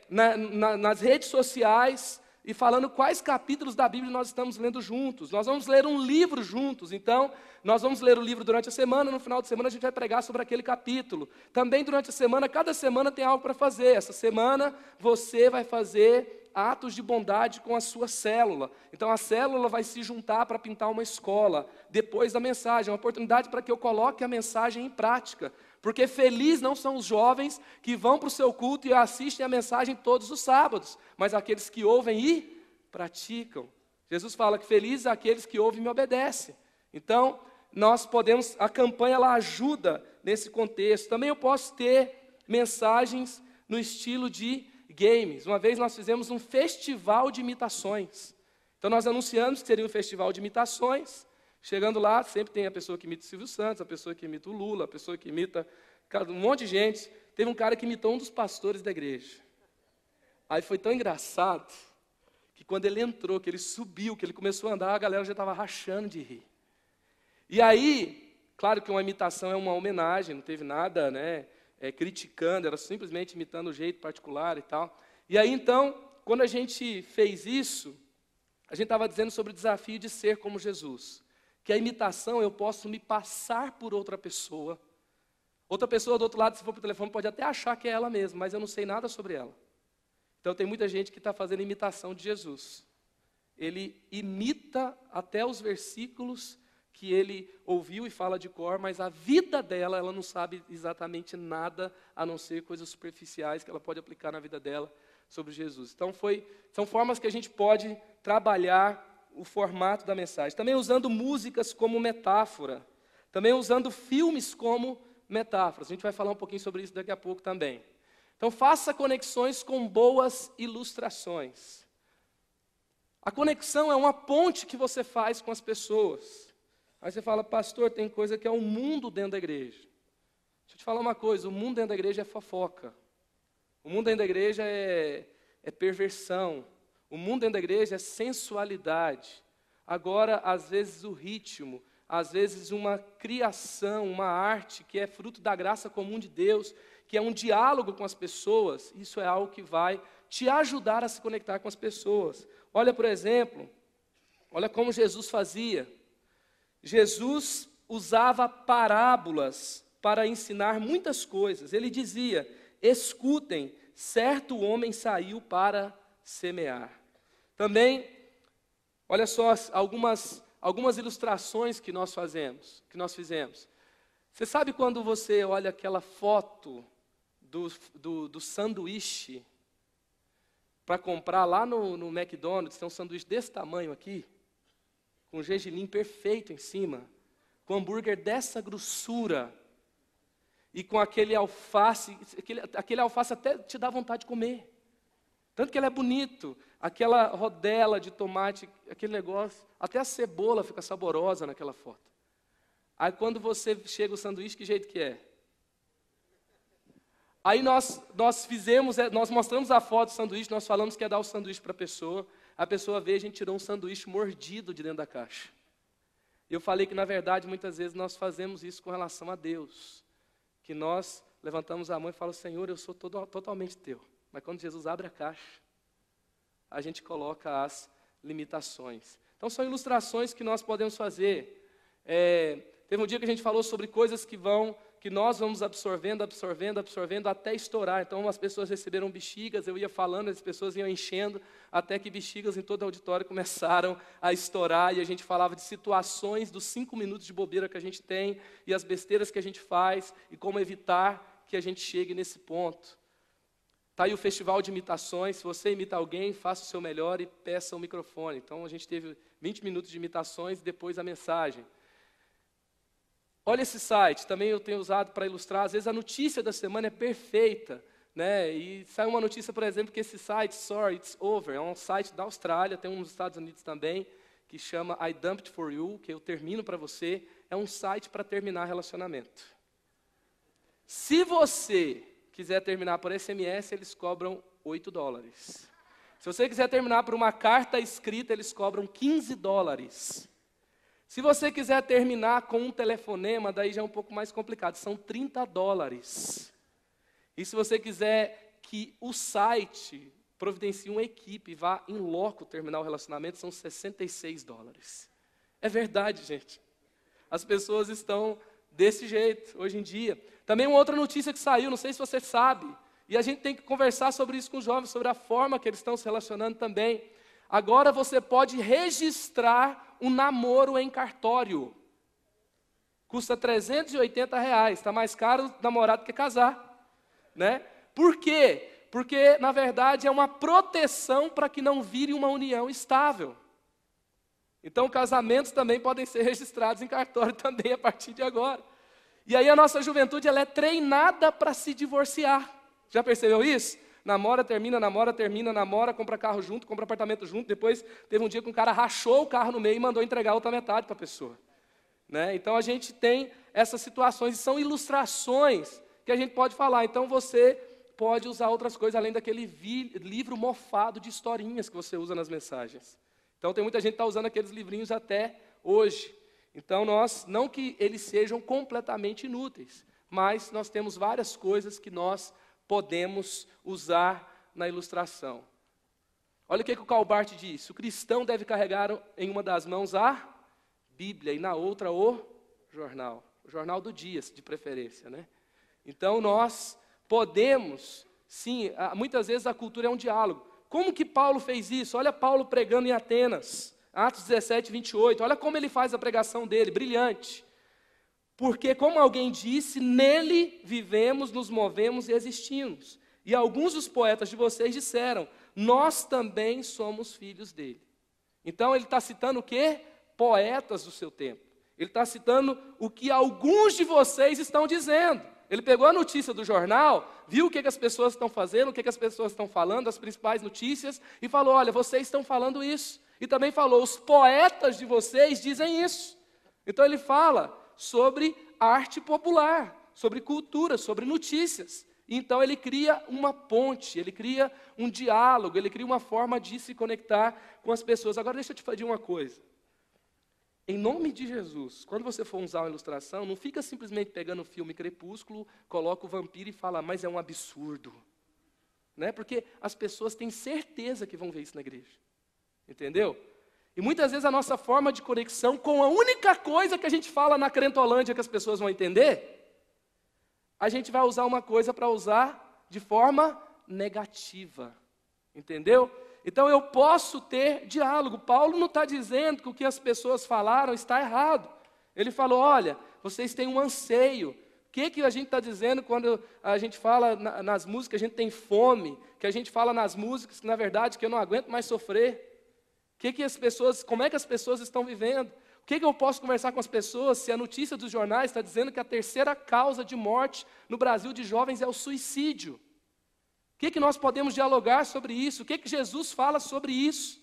nas redes sociais, e falando quais capítulos da Bíblia nós estamos lendo juntos. Nós vamos ler um livro juntos. Então, nós vamos ler o livro durante a semana, no final de semana a gente vai pregar sobre aquele capítulo. Também durante a semana, cada semana tem algo para fazer. Essa semana você vai fazer atos de bondade com a sua célula. Então a célula vai se juntar para pintar uma escola, depois da mensagem, uma oportunidade para que eu coloque a mensagem em prática. Porque feliz não são os jovens que vão para o seu culto e assistem a mensagem todos os sábados, mas aqueles que ouvem e praticam. Jesus fala que felizes são aqueles que ouvem e me obedecem. Então, nós podemos, a campanha ela ajuda nesse contexto. Também eu posso ter mensagens no estilo de games. Uma vez nós fizemos um festival de imitações. Então nós anunciamos que seria um festival de imitações. Chegando lá, sempre tem a pessoa que imita o Silvio Santos, a pessoa que imita o Lula, a pessoa que imita um monte de gente. Teve um cara que imitou um dos pastores da igreja. Aí foi tão engraçado que quando ele entrou, que ele subiu, que ele começou a andar, a galera já estava rachando de rir. E aí, claro que uma imitação é uma homenagem, não teve nada, né, criticando, era simplesmente imitando o jeito particular e tal. E aí, então, quando a gente fez isso, a gente estava dizendo sobre o desafio de ser como Jesus. Que a imitação, eu posso me passar por outra pessoa. Outra pessoa do outro lado, se for para o telefone, pode até achar que é ela mesma, mas eu não sei nada sobre ela. Então, tem muita gente que está fazendo imitação de Jesus. Ele imita até os versículos que ele ouviu e fala de cor, mas a vida dela, ela não sabe exatamente nada, a não ser coisas superficiais que ela pode aplicar na vida dela sobre Jesus. Então, são formas que a gente pode trabalhar o formato da mensagem. Também usando músicas como metáfora. Também usando filmes como metáforas. A gente vai falar um pouquinho sobre isso daqui a pouco também. Então, faça conexões com boas ilustrações. A conexão é uma ponte que você faz com as pessoas. Aí você fala, pastor, tem coisa que é o mundo dentro da igreja. Deixa eu te falar uma coisa, o mundo dentro da igreja é fofoca. O mundo dentro da igreja é perversão. O mundo dentro da igreja é sensualidade. Agora, às vezes o ritmo, às vezes uma criação, uma arte que é fruto da graça comum de Deus, que é um diálogo com as pessoas, isso é algo que vai te ajudar a se conectar com as pessoas. Olha, por exemplo, olha como Jesus fazia. Jesus usava parábolas para ensinar muitas coisas. Ele dizia, escutem, certo homem saiu para semear. Também, olha só, algumas ilustrações que nós fizemos. Você sabe quando você olha aquela foto do sanduíche para comprar lá no McDonald's, tem um sanduíche desse tamanho aqui, com gergelim perfeito em cima, com hambúrguer dessa grossura, e com aquele alface, aquele alface até te dá vontade de comer. Tanto que ele é bonito, aquela rodela de tomate, aquele negócio, até a cebola fica saborosa naquela foto. Aí quando você chega o sanduíche, que jeito que é? Aí nós mostramos a foto do sanduíche, nós falamos que ia dar o sanduíche para a pessoa veio, a gente tirou um sanduíche mordido de dentro da caixa. Eu falei que, na verdade, muitas vezes nós fazemos isso com relação a Deus. Que nós levantamos a mão e falamos, Senhor, eu sou totalmente teu. Mas quando Jesus abre a caixa, a gente coloca as limitações. Então, são ilustrações que nós podemos fazer. Teve um dia que a gente falou sobre coisas que que nós vamos absorvendo até estourar. Então as pessoas receberam bexigas, eu ia falando, as pessoas iam enchendo, até que bexigas em todo o auditório começaram a estourar, e a gente falava de situações, dos 5 minutos de bobeira que a gente tem, e as besteiras que a gente faz, e como evitar que a gente chegue nesse ponto. Está aí o festival de imitações, se você imita alguém, faça o seu melhor e peça o microfone. Então a gente teve 20 minutos de imitações e depois a mensagem. Olha esse site, também eu tenho usado para ilustrar, às vezes a notícia da semana é perfeita, né? E sai uma notícia, por exemplo, que esse site, Sorry, It's Over, é um site da Austrália, tem um nos Estados Unidos também, que chama I Dumped For You, que eu termino para você, é um site para terminar relacionamento. Se você quiser terminar por SMS, eles cobram $8. Se você quiser terminar por uma carta escrita, eles cobram $15. Se você quiser terminar com um telefonema, daí já é um pouco mais complicado, são $30. E se você quiser que o site providencie uma equipe e vá em loco terminar o relacionamento, são $66. É verdade, gente. As pessoas estão desse jeito, hoje em dia. Também uma outra notícia que saiu, não sei se você sabe, e a gente tem que conversar sobre isso com os jovens, sobre a forma que eles estão se relacionando também. Agora você pode registrar um namoro em cartório. Custa R$380, está mais caro namorado que casar, né? Por quê? Porque, na verdade, é uma proteção para que não vire uma união estável. Então, casamentos também podem ser registrados em cartório também a partir de agora. E aí a nossa juventude ela é treinada para se divorciar. Já percebeu isso? Namora, termina, namora, compra carro junto, compra apartamento junto. Depois teve um dia que um cara rachou o carro no meio e mandou entregar a outra metade para a pessoa. Né? Então a gente tem essas situações, e são ilustrações que a gente pode falar. Então você pode usar outras coisas, além daquele livro mofado de historinhas que você usa nas mensagens. Então tem muita gente que está usando aqueles livrinhos até hoje. Então não que eles sejam completamente inúteis, mas nós temos várias coisas que nós podemos usar na ilustração. Olha o que o Karl Barth diz: o cristão deve carregar em uma das mãos a Bíblia e na outra o jornal do dia, de preferência, né? Então nós podemos, sim, muitas vezes a cultura é um diálogo. Como que Paulo fez isso? Olha Paulo pregando em Atenas, Atos 17, 28, olha como ele faz a pregação dele, brilhante. Porque, como alguém disse, nele vivemos, nos movemos e existimos. E alguns dos poetas de vocês disseram, nós também somos filhos dele. Então ele está citando o quê? Poetas do seu tempo. Ele está citando o que alguns de vocês estão dizendo. Ele pegou a notícia do jornal, viu o que as pessoas estão fazendo, o que as pessoas estão falando, as principais notícias, e falou, olha, vocês estão falando isso. E também falou, os poetas de vocês dizem isso. Então ele fala sobre arte popular, sobre cultura, sobre notícias. Então ele cria uma ponte, ele cria um diálogo, ele cria uma forma de se conectar com as pessoas. Agora deixa eu te falar uma coisa. Em nome de Jesus, quando você for usar uma ilustração, não fica simplesmente pegando o filme Crepúsculo, coloca o vampiro e fala, mas é um absurdo. Né? Porque as pessoas têm certeza que vão ver isso na igreja. Entendeu? E muitas vezes a nossa forma de conexão com a única coisa que a gente fala na Crentolândia que as pessoas vão entender, a gente vai usar uma coisa para usar de forma negativa. Entendeu? Então eu posso ter diálogo. Paulo não está dizendo que o que as pessoas falaram está errado. Ele falou, olha, vocês têm um anseio. O que a gente está dizendo quando a gente fala nas músicas, a gente tem fome, que a gente fala nas músicas, que na verdade que eu não aguento mais sofrer. Como é que as pessoas estão vivendo? O que eu posso conversar com as pessoas se a notícia dos jornais está dizendo que a terceira causa de morte no Brasil de jovens é o suicídio? O que nós podemos dialogar sobre isso? O que Jesus fala sobre isso?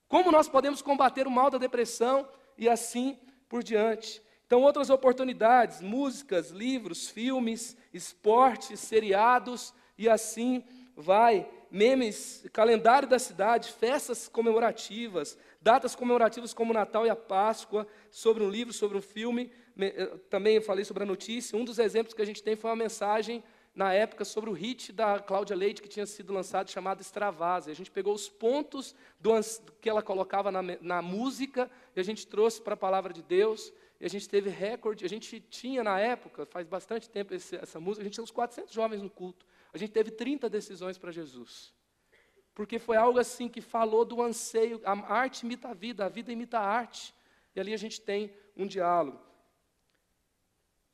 Como nós podemos combater o mal da depressão e assim por diante? Então, outras oportunidades, músicas, livros, filmes, esportes, seriados e assim vai. Memes, calendário da cidade, festas comemorativas, datas comemorativas como o Natal e a Páscoa, sobre um livro, sobre um filme. Também eu falei sobre a notícia. Um dos exemplos que a gente tem foi uma mensagem na época sobre o hit da Cláudia Leite, que tinha sido lançado, chamado Extravase. A gente pegou os pontos que ela colocava na música e a gente trouxe para a palavra de Deus. e a gente teve recorde. A gente tinha na época, faz bastante tempo essa música, a gente tinha uns 400 jovens no culto. A gente teve 30 decisões para Jesus. Porque foi algo assim que falou do anseio, a arte imita a vida imita a arte. E ali a gente tem um diálogo.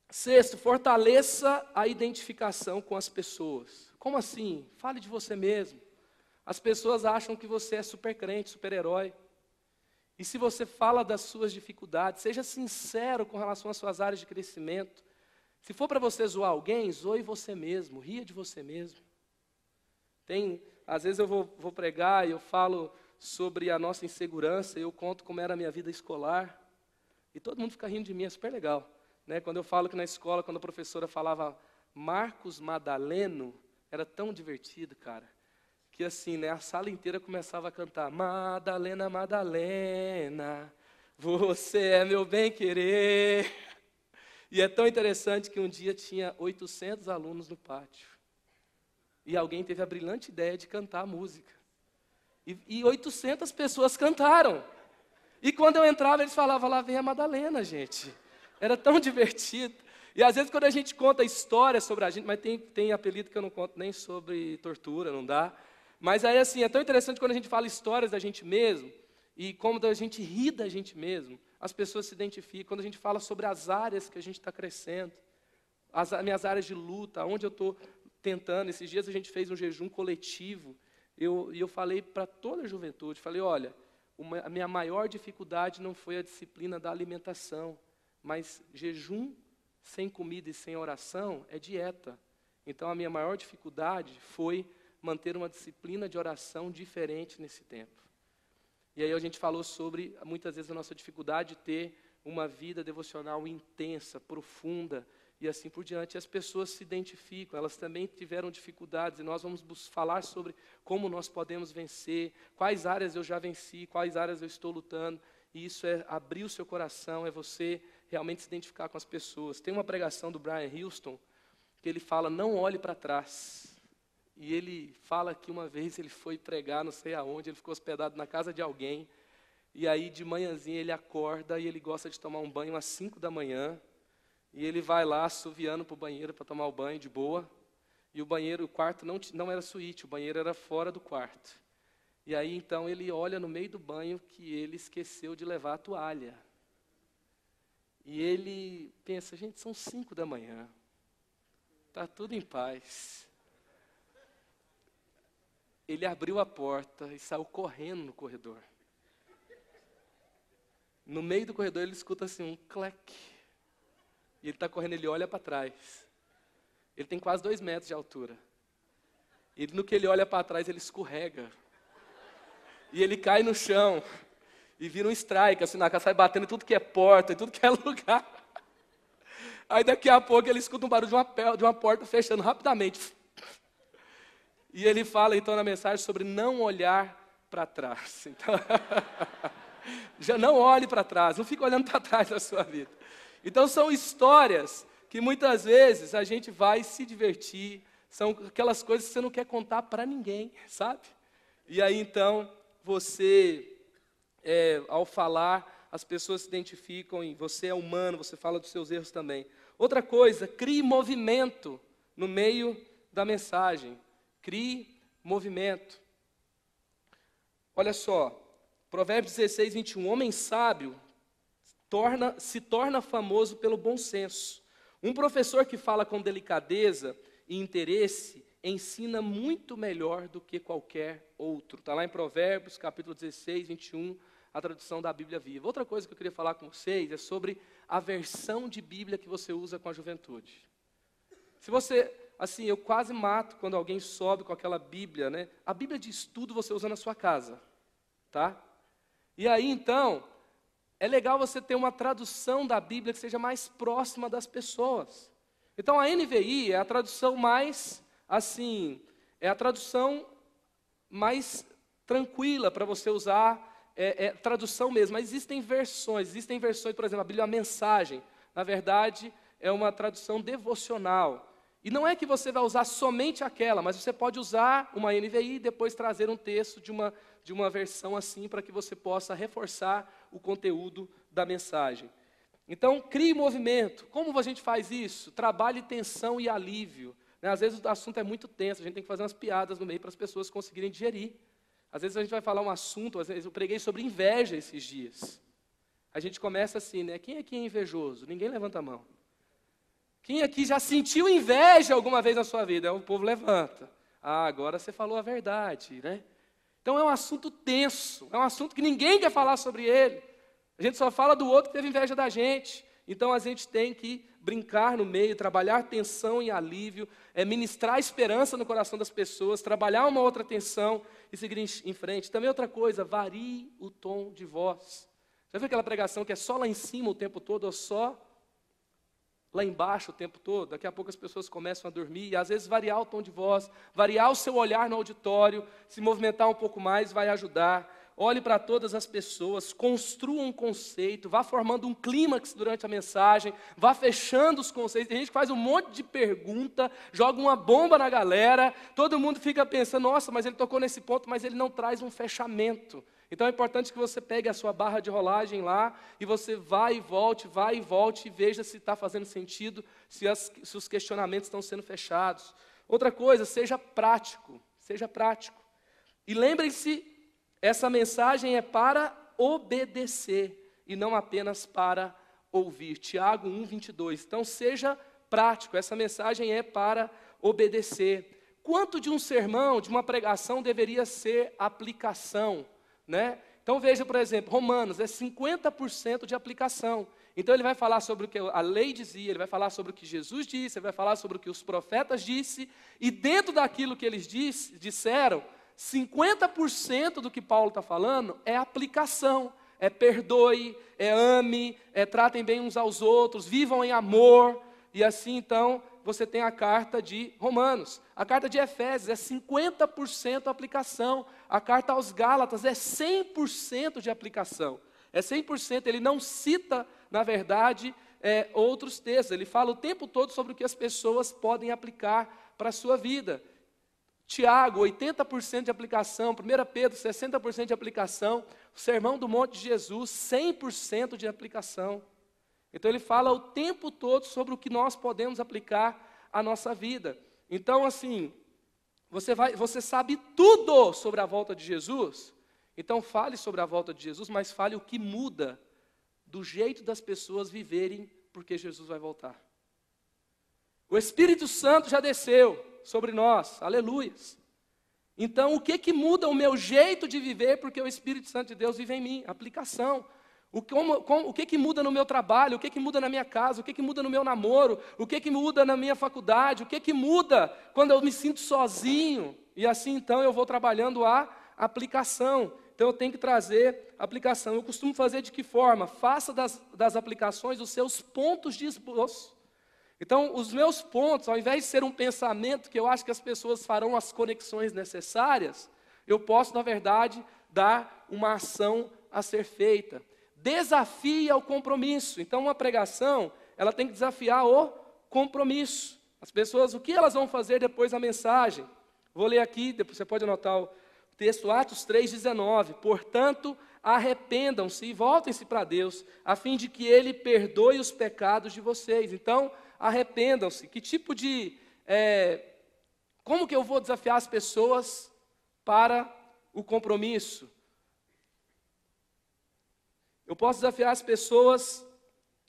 Sexto, fortaleça a identificação com as pessoas. Como assim? Fale de você mesmo. As pessoas acham que você é super crente, super herói. E se você fala das suas dificuldades, seja sincero com relação às suas áreas de crescimento. Se for para você zoar alguém, zoe você mesmo, ria de você mesmo. Às vezes eu vou pregar e eu falo sobre a nossa insegurança, e eu conto como era a minha vida escolar, e todo mundo fica rindo de mim, é super legal. Né? Quando eu falo que na escola, quando a professora falava Marcos Madaleno, era tão divertido, cara, que assim, né, a sala inteira começava a cantar, Madalena, Madalena, você é meu bem-querer. E é tão interessante que um dia tinha 800 alunos no pátio. E alguém teve a brilhante ideia de cantar a música. E 800 pessoas cantaram. E quando eu entrava, eles falavam, lá vem a Madalena, gente. Era tão divertido. E às vezes quando a gente conta histórias sobre a gente, mas tem apelido que eu não conto nem sobre tortura, não dá. Mas aí assim, é tão interessante quando a gente fala histórias da gente mesmo, e como a gente ri da gente mesmo, as pessoas se identificam. Quando a gente fala sobre as áreas que a gente está crescendo, as minhas áreas de luta, onde eu estou tentando. Esses dias a gente fez um jejum coletivo, e eu falei para toda a juventude, falei, olha, a minha maior dificuldade não foi a disciplina da alimentação, mas jejum sem comida e sem oração é dieta. Então a minha maior dificuldade foi manter uma disciplina de oração diferente nesse tempo. E aí a gente falou sobre, muitas vezes, a nossa dificuldade de ter uma vida devocional intensa, profunda, e assim por diante. E as pessoas se identificam, elas também tiveram dificuldades, e nós vamos falar sobre como nós podemos vencer, quais áreas eu já venci, quais áreas eu estou lutando, e isso é abrir o seu coração, é você realmente se identificar com as pessoas. Tem uma pregação do Brian Houston, que ele fala, não olhe para trás. E ele fala que uma vez ele foi pregar, não sei aonde, ele ficou hospedado na casa de alguém, e aí de manhãzinha ele acorda e ele gosta de tomar um banho às 5 da manhã, e ele vai lá assoviando para o banheiro para tomar o banho de boa, e o quarto não era suíte, o banheiro era fora do quarto. E aí então ele olha no meio do banho que ele esqueceu de levar a toalha. E ele pensa, gente, são 5 da manhã, está tudo em paz. Ele abriu a porta e saiu correndo no corredor. No meio do corredor ele escuta assim um cleque. E ele está correndo, ele olha para trás. Ele tem quase 2 metros de altura. E no que ele olha para trás, ele escorrega. E ele cai no chão. E vira um strike, assim, na casa, sai batendo em tudo que é porta, em tudo que é lugar. Aí daqui a pouco ele escuta um barulho de uma porta fechando rapidamente. E ele fala então na mensagem sobre não olhar para trás. Então, já não olhe para trás, não fique olhando para trás da sua vida. Então são histórias que muitas vezes a gente vai se divertir, são aquelas coisas que você não quer contar para ninguém, sabe? E aí então você, ao falar, as pessoas se identificam e você é humano, você fala dos seus erros também. Outra coisa, crie movimento no meio da mensagem. Crie movimento. Olha só, Provérbios 16, 21. Homem sábio se torna famoso pelo bom senso. Um professor que fala com delicadeza e interesse ensina muito melhor do que qualquer outro. Está lá em Provérbios, capítulo 16, 21, a tradução da Bíblia Viva. Outra coisa que eu queria falar com vocês é sobre a versão de Bíblia que você usa com a juventude. Se você... Assim, eu quase mato quando alguém sobe com aquela Bíblia, né? A Bíblia de estudo você usa na sua casa, tá? E aí, então, é legal você ter uma tradução da Bíblia que seja mais próxima das pessoas. Então, a NVI é a tradução mais, assim, é a tradução mais tranquila para você usar, tradução mesmo. Mas existem versões, por exemplo, a Bíblia é uma mensagem. Na verdade, é uma tradução devocional. E não é que você vai usar somente aquela, mas você pode usar uma NVI e depois trazer um texto de uma versão assim para que você possa reforçar o conteúdo da mensagem. Então, crie movimento. Como a gente faz isso? Trabalhe tensão e alívio. Né? Às vezes o assunto é muito tenso, a gente tem que fazer umas piadas no meio para as pessoas conseguirem digerir. Às vezes a gente vai falar um assunto, às vezes eu preguei sobre inveja esses dias. A gente começa assim, né? Quem aqui é invejoso? Ninguém levanta a mão. Quem aqui já sentiu inveja alguma vez na sua vida? O povo levanta. Ah, agora você falou a verdade, né? Então é um assunto tenso, é um assunto que ninguém quer falar sobre ele. A gente só fala do outro que teve inveja da gente. Então a gente tem que brincar no meio, trabalhar tensão e alívio, ministrar esperança no coração das pessoas, trabalhar uma outra tensão e seguir em frente. Também outra coisa, varie o tom de voz. Já viu aquela pregação que é só lá em cima o tempo todo ou só lá embaixo o tempo todo? Daqui a pouco as pessoas começam a dormir e às vezes variar o tom de voz, variar o seu olhar no auditório, se movimentar um pouco mais vai ajudar. Olhe para todas as pessoas, construa um conceito, vá formando um clímax durante a mensagem, vá fechando os conceitos. Tem gente que faz um monte de pergunta, joga uma bomba na galera, todo mundo fica pensando, nossa, mas ele tocou nesse ponto, mas ele não traz um fechamento. Então é importante que você pegue a sua barra de rolagem lá e você vai e volte e veja se está fazendo sentido, se os questionamentos estão sendo fechados. Outra coisa, seja prático. E lembrem-se, essa mensagem é para obedecer e não apenas para ouvir. Tiago 1:22. Então seja prático, essa mensagem é para obedecer. Quanto de um sermão, de uma pregação deveria ser aplicação? Né? Então veja, por exemplo, Romanos é 50% de aplicação. Então ele vai falar sobre o que a lei dizia, ele vai falar sobre o que Jesus disse, ele vai falar sobre o que os profetas disse, e dentro daquilo que eles disseram, 50% do que Paulo está falando é aplicação, é perdoe, é ame, é tratem bem uns aos outros, vivam em amor, e assim então você tem a carta de Romanos. A carta de Efésios é 50% aplicação, a carta aos Gálatas é 100% de aplicação, é 100%, ele não cita, na verdade, outros textos, ele fala o tempo todo sobre o que as pessoas podem aplicar para a sua vida. Tiago, 80% de aplicação, 1 Pedro, 60% de aplicação, o Sermão do Monte de Jesus, 100% de aplicação. Então ele fala o tempo todo sobre o que nós podemos aplicar à nossa vida. Então assim, você sabe tudo sobre a volta de Jesus? Então fale sobre a volta de Jesus, mas fale o que muda do jeito das pessoas viverem porque Jesus vai voltar. O Espírito Santo já desceu sobre nós, aleluias. Então, o que muda o meu jeito de viver, porque o Espírito Santo de Deus vive em mim? Aplicação. O que muda no meu trabalho, o que muda na minha casa, o que muda no meu namoro, o que muda na minha faculdade, o que muda quando eu me sinto sozinho, e assim então eu vou trabalhando a aplicação. Então eu tenho que trazer aplicação. Eu costumo fazer de que forma? Faça das aplicações os seus pontos de esboço. Então, os meus pontos, ao invés de ser um pensamento que eu acho que as pessoas farão as conexões necessárias, eu posso, na verdade, dar uma ação a ser feita. Desafie ao compromisso. Então, uma pregação, ela tem que desafiar o compromisso. As pessoas, o que elas vão fazer depois da mensagem? Vou ler aqui, depois você pode anotar o texto, Atos 3:19. Portanto, arrependam-se e voltem-se para Deus, a fim de que Ele perdoe os pecados de vocês. Então, arrependam-se. Que tipo de... como que eu vou desafiar as pessoas para o compromisso? Eu posso desafiar as pessoas,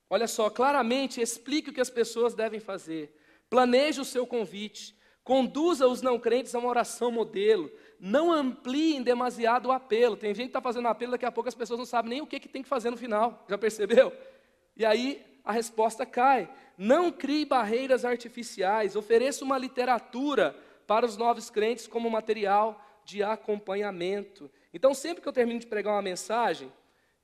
olha só, claramente explique o que as pessoas devem fazer. Planeje o seu convite. Conduza os não crentes a uma oração modelo. Não ampliem demasiado o apelo. Tem gente que está fazendo apelo, daqui a pouco as pessoas não sabem nem o que tem que fazer no final. Já percebeu? E aí a resposta cai. Não crie barreiras artificiais. Ofereça uma literatura para os novos crentes como material de acompanhamento. Então, sempre que eu termino de pregar uma mensagem,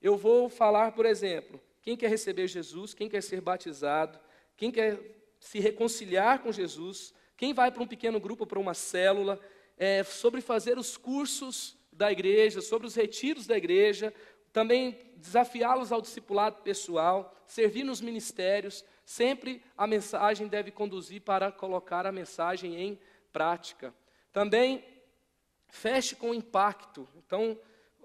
eu vou falar, por exemplo, quem quer receber Jesus, quem quer ser batizado, quem quer se reconciliar com Jesus, quem vai para um pequeno grupo, para uma célula, sobre fazer os cursos da igreja, sobre os retiros da igreja, também desafiá-los ao discipulado pessoal, servir nos ministérios. Sempre a mensagem deve conduzir para colocar a mensagem em prática. Também feche com impacto. Então,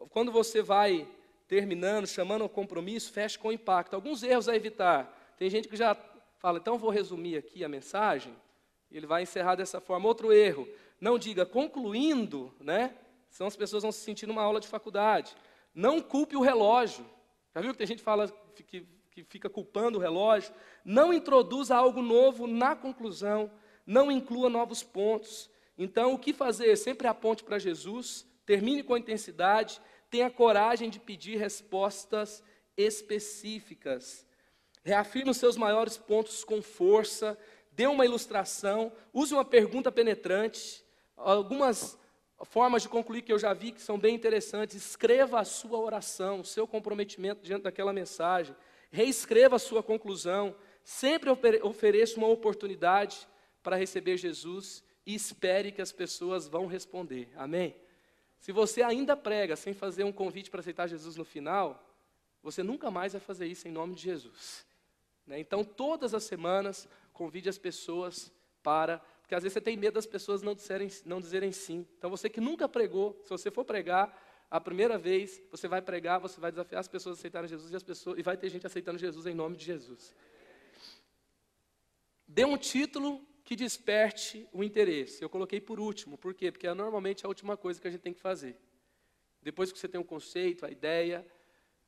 quando você vai terminando, chamando ao compromisso, feche com impacto. Alguns erros a evitar. Tem gente que já fala, então vou resumir aqui a mensagem. Ele vai encerrar dessa forma. Outro erro, não diga concluindo, né? Senão as pessoas vão se sentir numa aula de faculdade. Não culpe o relógio. Já viu que tem gente que fala que fica culpando o relógio? Não introduza algo novo na conclusão. Não inclua novos pontos. Então, o que fazer? Sempre aponte para Jesus, termine com intensidade, tenha coragem de pedir respostas específicas. Reafirme os seus maiores pontos com força, dê uma ilustração, use uma pergunta penetrante. Algumas formas de concluir que eu já vi que são bem interessantes. Escreva a sua oração, o seu comprometimento diante daquela mensagem. Reescreva a sua conclusão. Sempre ofereça uma oportunidade para receber Jesus e espere que as pessoas vão responder. Amém? Se você ainda prega sem fazer um convite para aceitar Jesus no final, você nunca mais vai fazer isso em nome de Jesus. Então, todas as semanas, convide as pessoas para... Porque às vezes você tem medo das pessoas não dizerem sim. Então, você que nunca pregou, se você for pregar, a primeira vez, você vai pregar, você vai desafiar as pessoas a aceitarem Jesus e vai ter gente aceitando Jesus em nome de Jesus. Dê um título que desperte o interesse. Eu coloquei por último. Por quê? Porque normalmente é a última coisa que a gente tem que fazer. Depois que você tem um conceito, a ideia,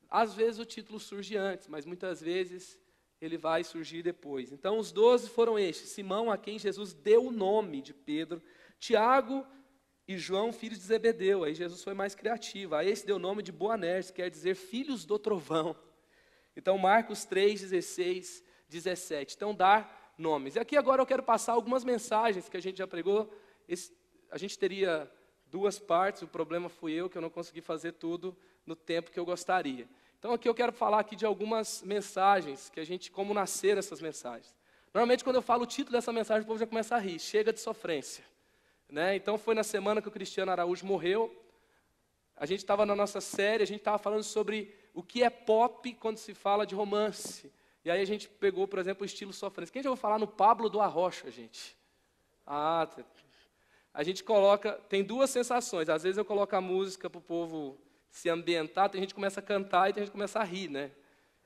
às vezes o título surge antes, mas muitas vezes ele vai surgir depois. Então, os 12 foram estes: Simão, a quem Jesus deu o nome de Pedro, Tiago e João, filhos de Zebedeu. Aí Jesus foi mais criativo. A esse deu o nome de Boanerges, que quer dizer filhos do trovão. Então, Marcos 3, 16, 17. Então, dar nomes. E aqui agora eu quero passar algumas mensagens que a gente já pregou. A gente teria 2 partes, o problema fui eu, que eu não consegui fazer tudo no tempo que eu gostaria. Então aqui eu quero falar aqui de algumas mensagens, como nasceram essas mensagens. Normalmente quando eu falo o título dessa mensagem, o povo já começa a rir, chega de sofrência. Então foi na semana que o Cristiano Araújo morreu, a gente estava na nossa série, a gente estava falando sobre o que é pop quando se fala de romance. E aí a gente pegou, por exemplo, o estilo sofrência. Quem já ouviu falar no Pablo do Arrocha, gente? A gente coloca, tem 2 sensações. Às vezes eu coloco a música para o povo se ambientar, tem gente que começa a cantar e tem gente que começa a rir, né?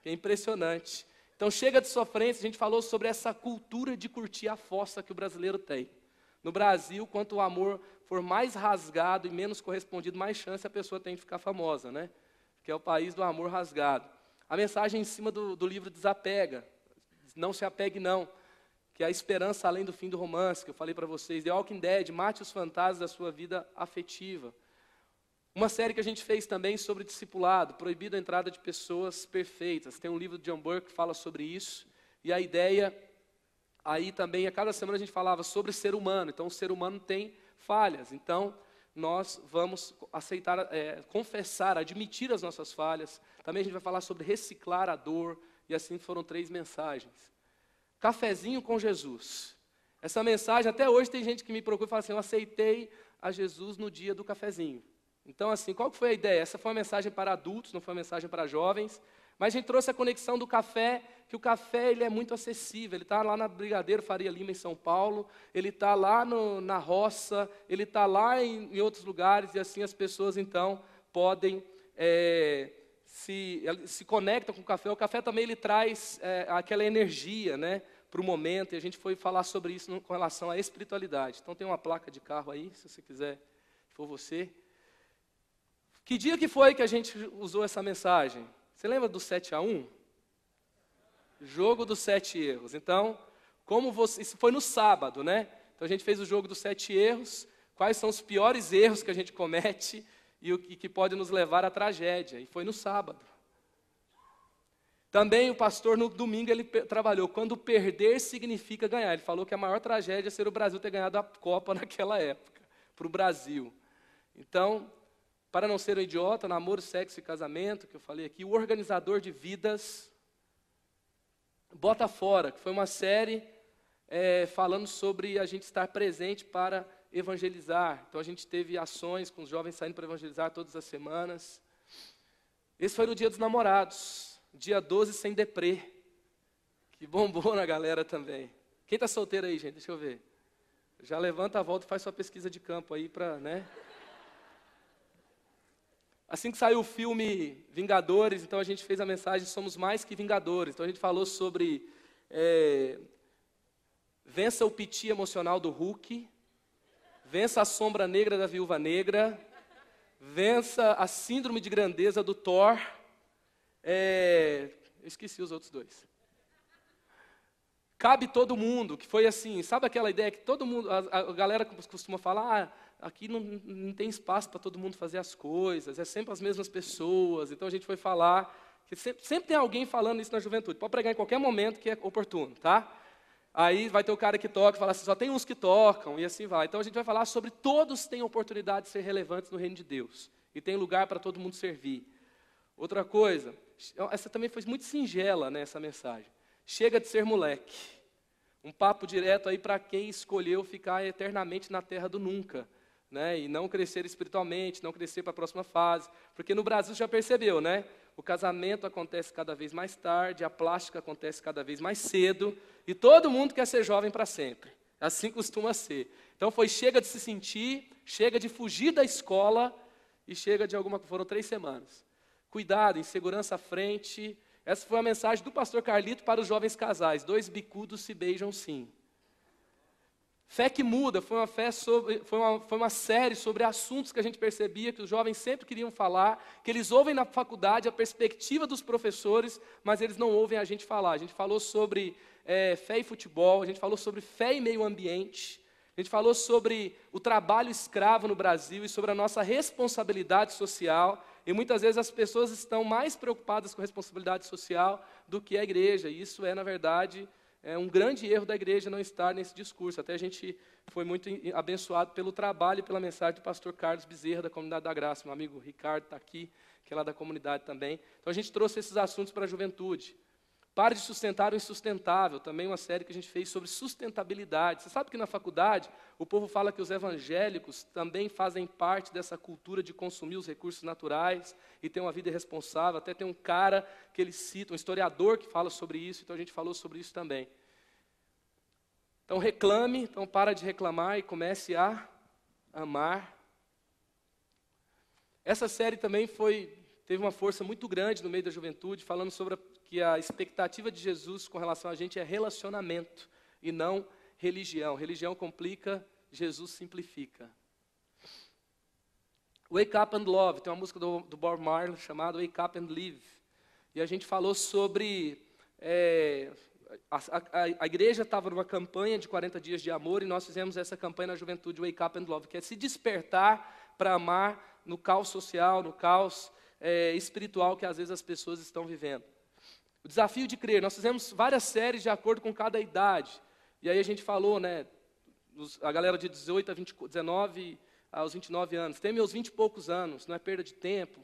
É impressionante. Então, chega de sofrência, a gente falou sobre essa cultura de curtir a fossa que o brasileiro tem. No Brasil, quanto o amor for mais rasgado e menos correspondido, mais chance a pessoa tem de ficar famosa, né? Que é o país do amor rasgado. A mensagem em cima do livro Desapega, não se apegue não, que é a esperança além do fim do romance, que eu falei para vocês. The Walking Dead, mate os fantasmas da sua vida afetiva. Uma série que a gente fez também sobre discipulado, proibido a entrada de pessoas perfeitas. Tem um livro de John Burke que fala sobre isso. E a ideia, aí também, a cada semana a gente falava sobre ser humano. Então, o ser humano tem falhas. Então, nós vamos aceitar, confessar, admitir as nossas falhas. Também a gente vai falar sobre reciclar a dor. E assim foram 3 mensagens. Cafezinho com Jesus. Essa mensagem, até hoje tem gente que me procura e fala assim, eu aceitei a Jesus no dia do cafezinho. Então, assim, qual que foi a ideia? Essa foi uma mensagem para adultos, não foi uma mensagem para jovens. Mas a gente trouxe a conexão do café, que o café ele é muito acessível. Ele está lá na Brigadeiro Faria Lima, em São Paulo. Ele está lá na roça. Ele está lá em outros lugares. E assim as pessoas, então, podem se conectam com o café. O café também ele traz aquela energia, né, para o momento. E a gente foi falar sobre isso com relação à espiritualidade. Então, tem uma placa de carro aí, se você quiser, se for você. Que dia que foi que a gente usou essa mensagem? Você lembra do 7-1? Jogo dos 7 erros. Então, isso foi no sábado, né? Então a gente fez o jogo dos 7 erros, quais são os piores erros que a gente comete e o que pode nos levar à tragédia. E foi no sábado. Também o pastor no domingo ele trabalhou, quando perder significa ganhar. Ele falou que a maior tragédia é ser o Brasil ter ganhado a Copa naquela época, para o Brasil. Então, para não ser um idiota, namoro, sexo e casamento, que eu falei aqui, o organizador de vidas, Bota Fora, que foi uma série falando sobre a gente estar presente para evangelizar. Então a gente teve ações com os jovens saindo para evangelizar todas as semanas. Esse foi no Dia dos Namorados, dia 12 sem deprê, que bombou na galera também. Quem está solteiro aí, gente? Deixa eu ver. Já levanta a volta e faz sua pesquisa de campo aí para, né? Assim que saiu o filme Vingadores, então a gente fez a mensagem Somos Mais que Vingadores. Então a gente falou sobre vença o piti emocional do Hulk, vença a sombra negra da Viúva Negra, vença a síndrome de grandeza do Thor. Eu esqueci os outros dois. Cabe todo mundo, que foi assim, sabe aquela ideia que todo mundo, a galera costuma falar, aqui não tem espaço para todo mundo fazer as coisas, é sempre as mesmas pessoas. Então a gente foi falar, que sempre tem alguém falando isso na juventude, pode pregar em qualquer momento que é oportuno, tá? Aí vai ter o cara que toca e fala assim, só tem uns que tocam, e assim vai. Então a gente vai falar sobre todos têm oportunidade de ser relevantes no reino de Deus, e tem lugar para todo mundo servir. Outra coisa, essa também foi muito singela, né, essa mensagem. Chega de ser moleque. Um papo direto aí para quem escolheu ficar eternamente na terra do nunca, né? E não crescer espiritualmente, não crescer para a próxima fase. Porque no Brasil já percebeu, né? O casamento acontece cada vez mais tarde, a plástica acontece cada vez mais cedo, e todo mundo quer ser jovem para sempre. Assim costuma ser. Então chega de se sentir, chega de fugir da escola, e chega de foram 3 semanas. Cuidado, insegurança à frente. Essa foi a mensagem do pastor Carlito para os jovens casais. 2 bicudos se beijam sim. Fé que muda, foi uma série sobre assuntos que a gente percebia que os jovens sempre queriam falar, que eles ouvem na faculdade a perspectiva dos professores, mas eles não ouvem a gente falar. A gente falou sobre fé e futebol, a gente falou sobre fé e meio ambiente, a gente falou sobre o trabalho escravo no Brasil e sobre a nossa responsabilidade social. E muitas vezes as pessoas estão mais preocupadas com a responsabilidade social do que a igreja. E isso na verdade, um grande erro da igreja não estar nesse discurso. Até a gente foi muito abençoado pelo trabalho e pela mensagem do pastor Carlos Bezerra, da Comunidade da Graça. Meu amigo Ricardo está aqui, que é lá da comunidade também. Então a gente trouxe esses assuntos para a juventude. Pare de sustentar o insustentável, também uma série que a gente fez sobre sustentabilidade. Você sabe que na faculdade o povo fala que os evangélicos também fazem parte dessa cultura de consumir os recursos naturais e ter uma vida irresponsável. Até tem um cara que ele cita, um historiador que fala sobre isso, então a gente falou sobre isso também. Então reclame, então para de reclamar e comece a amar. Essa série também teve uma força muito grande no meio da juventude, falando sobre que a expectativa de Jesus com relação a gente é relacionamento e não religião. Religião complica, Jesus simplifica. Wake Up and Love, tem uma música do Bob Marley chamada Wake Up and Live. E a gente falou sobre... a igreja estava numa campanha de 40 dias de amor e nós fizemos essa campanha na juventude Wake Up and Love, que é se despertar para amar no caos social, no caos espiritual que às vezes as pessoas estão vivendo. O desafio de crer, nós fizemos várias séries de acordo com cada idade. E aí a gente falou, né, a galera de 19 aos 29 anos, tem meus 20 e poucos anos, não é perda de tempo,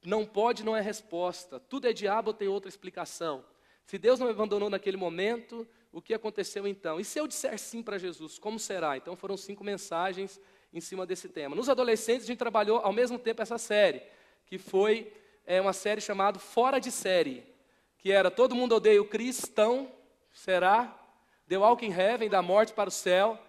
não pode, não é resposta, tudo é diabo ou tem outra explicação. Se Deus não me abandonou naquele momento, o que aconteceu então? E se eu disser sim para Jesus, como será? Então foram 5 mensagens em cima desse tema. Nos adolescentes a gente trabalhou ao mesmo tempo essa série, que foi uma série chamada Fora de Série, que era Todo Mundo Odeia o Cristão, será? The Walking Heaven, da morte para o céu.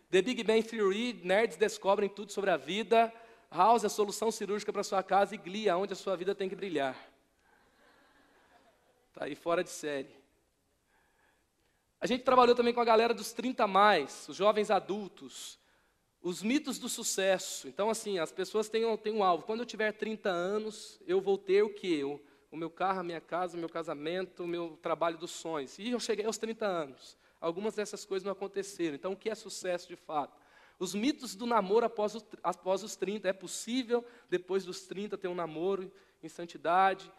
The Big Bang Theory, nerds descobrem tudo sobre a vida. House, a solução cirúrgica para a sua casa. E Glee, onde a sua vida tem que brilhar. Está aí fora de série. A gente trabalhou também com a galera dos 30 mais, os jovens adultos. Os mitos do sucesso. Então, assim, as pessoas têm um alvo. Quando eu tiver 30 anos, eu vou ter o quê? O meu carro, a minha casa, o meu casamento, o meu trabalho dos sonhos. E eu cheguei aos 30 anos. Algumas dessas coisas não aconteceram. Então, o que é sucesso de fato? Os mitos do namoro após os 30. É possível, depois dos 30, ter um namoro em santidade.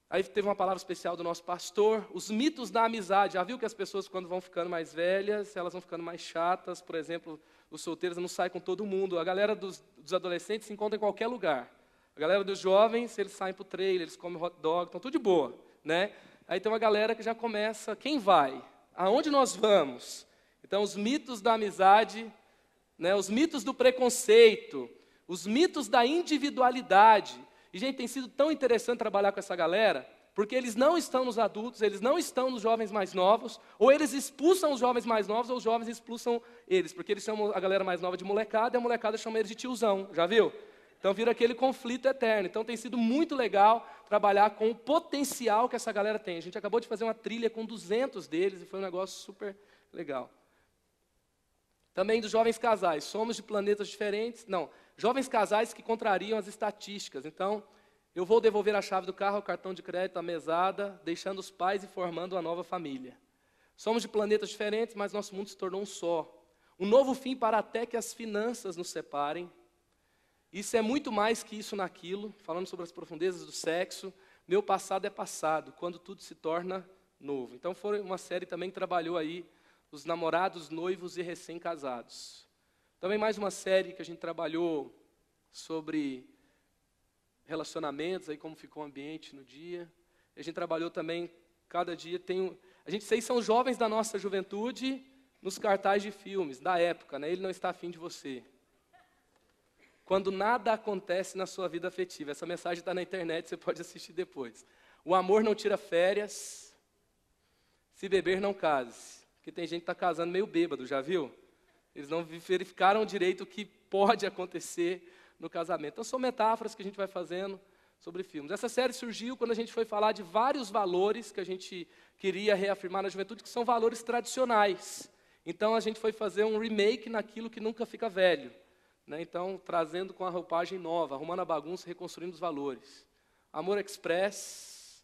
Aí teve uma palavra especial do nosso pastor. Os mitos da amizade. Já viu que as pessoas, quando vão ficando mais velhas, elas vão ficando mais chatas. Por exemplo, os solteiros não saem com todo mundo. A galera dos adolescentes se encontra em qualquer lugar. A galera dos jovens, eles saem para o trailer, eles comem hot dog, estão tudo de boa, né? Aí tem uma galera que já começa, quem vai? Aonde nós vamos? Então, os mitos da amizade, né, os mitos do preconceito, os mitos da individualidade. E, gente, tem sido tão interessante trabalhar com essa galera, porque eles não estão nos adultos, eles não estão nos jovens mais novos, ou eles expulsam os jovens mais novos, ou os jovens expulsam eles, porque eles chamam a galera mais nova de molecada, e a molecada chama eles de tiozão, já viu? Então vira aquele conflito eterno. Então tem sido muito legal trabalhar com o potencial que essa galera tem. A gente acabou de fazer uma trilha com 200 deles e foi um negócio super legal. Também dos jovens casais. Somos de planetas diferentes. Não, jovens casais que contrariam as estatísticas. Então, eu vou devolver a chave do carro, o cartão de crédito, a mesada, deixando os pais e formando uma nova família. Somos de planetas diferentes, mas nosso mundo se tornou um só. Um novo fim para até que as finanças nos separem. Isso é muito mais que isso naquilo, falando sobre as profundezas do sexo. Meu passado é passado, quando tudo se torna novo. Então foi uma série também que trabalhou aí os namorados, noivos e recém-casados. Também mais uma série que a gente trabalhou sobre relacionamentos, aí como ficou o ambiente no dia. A gente trabalhou também, cada dia tem... Vocês são jovens da nossa juventude nos cartazes de filmes, da época, né? Ele não está afim de você. Quando nada acontece na sua vida afetiva. Essa mensagem está na internet, você pode assistir depois. O amor não tira férias, se beber não case. Porque tem gente que está casando meio bêbado, já viu? Eles não verificaram direito o que pode acontecer no casamento. Então são metáforas que a gente vai fazendo sobre filmes. Essa série surgiu quando a gente foi falar de vários valores que a gente queria reafirmar na juventude, que são valores tradicionais. Então a gente foi fazer um remake naquilo que nunca fica velho. Então, trazendo com a roupagem nova, arrumando a bagunça, reconstruindo os valores. Amor Express,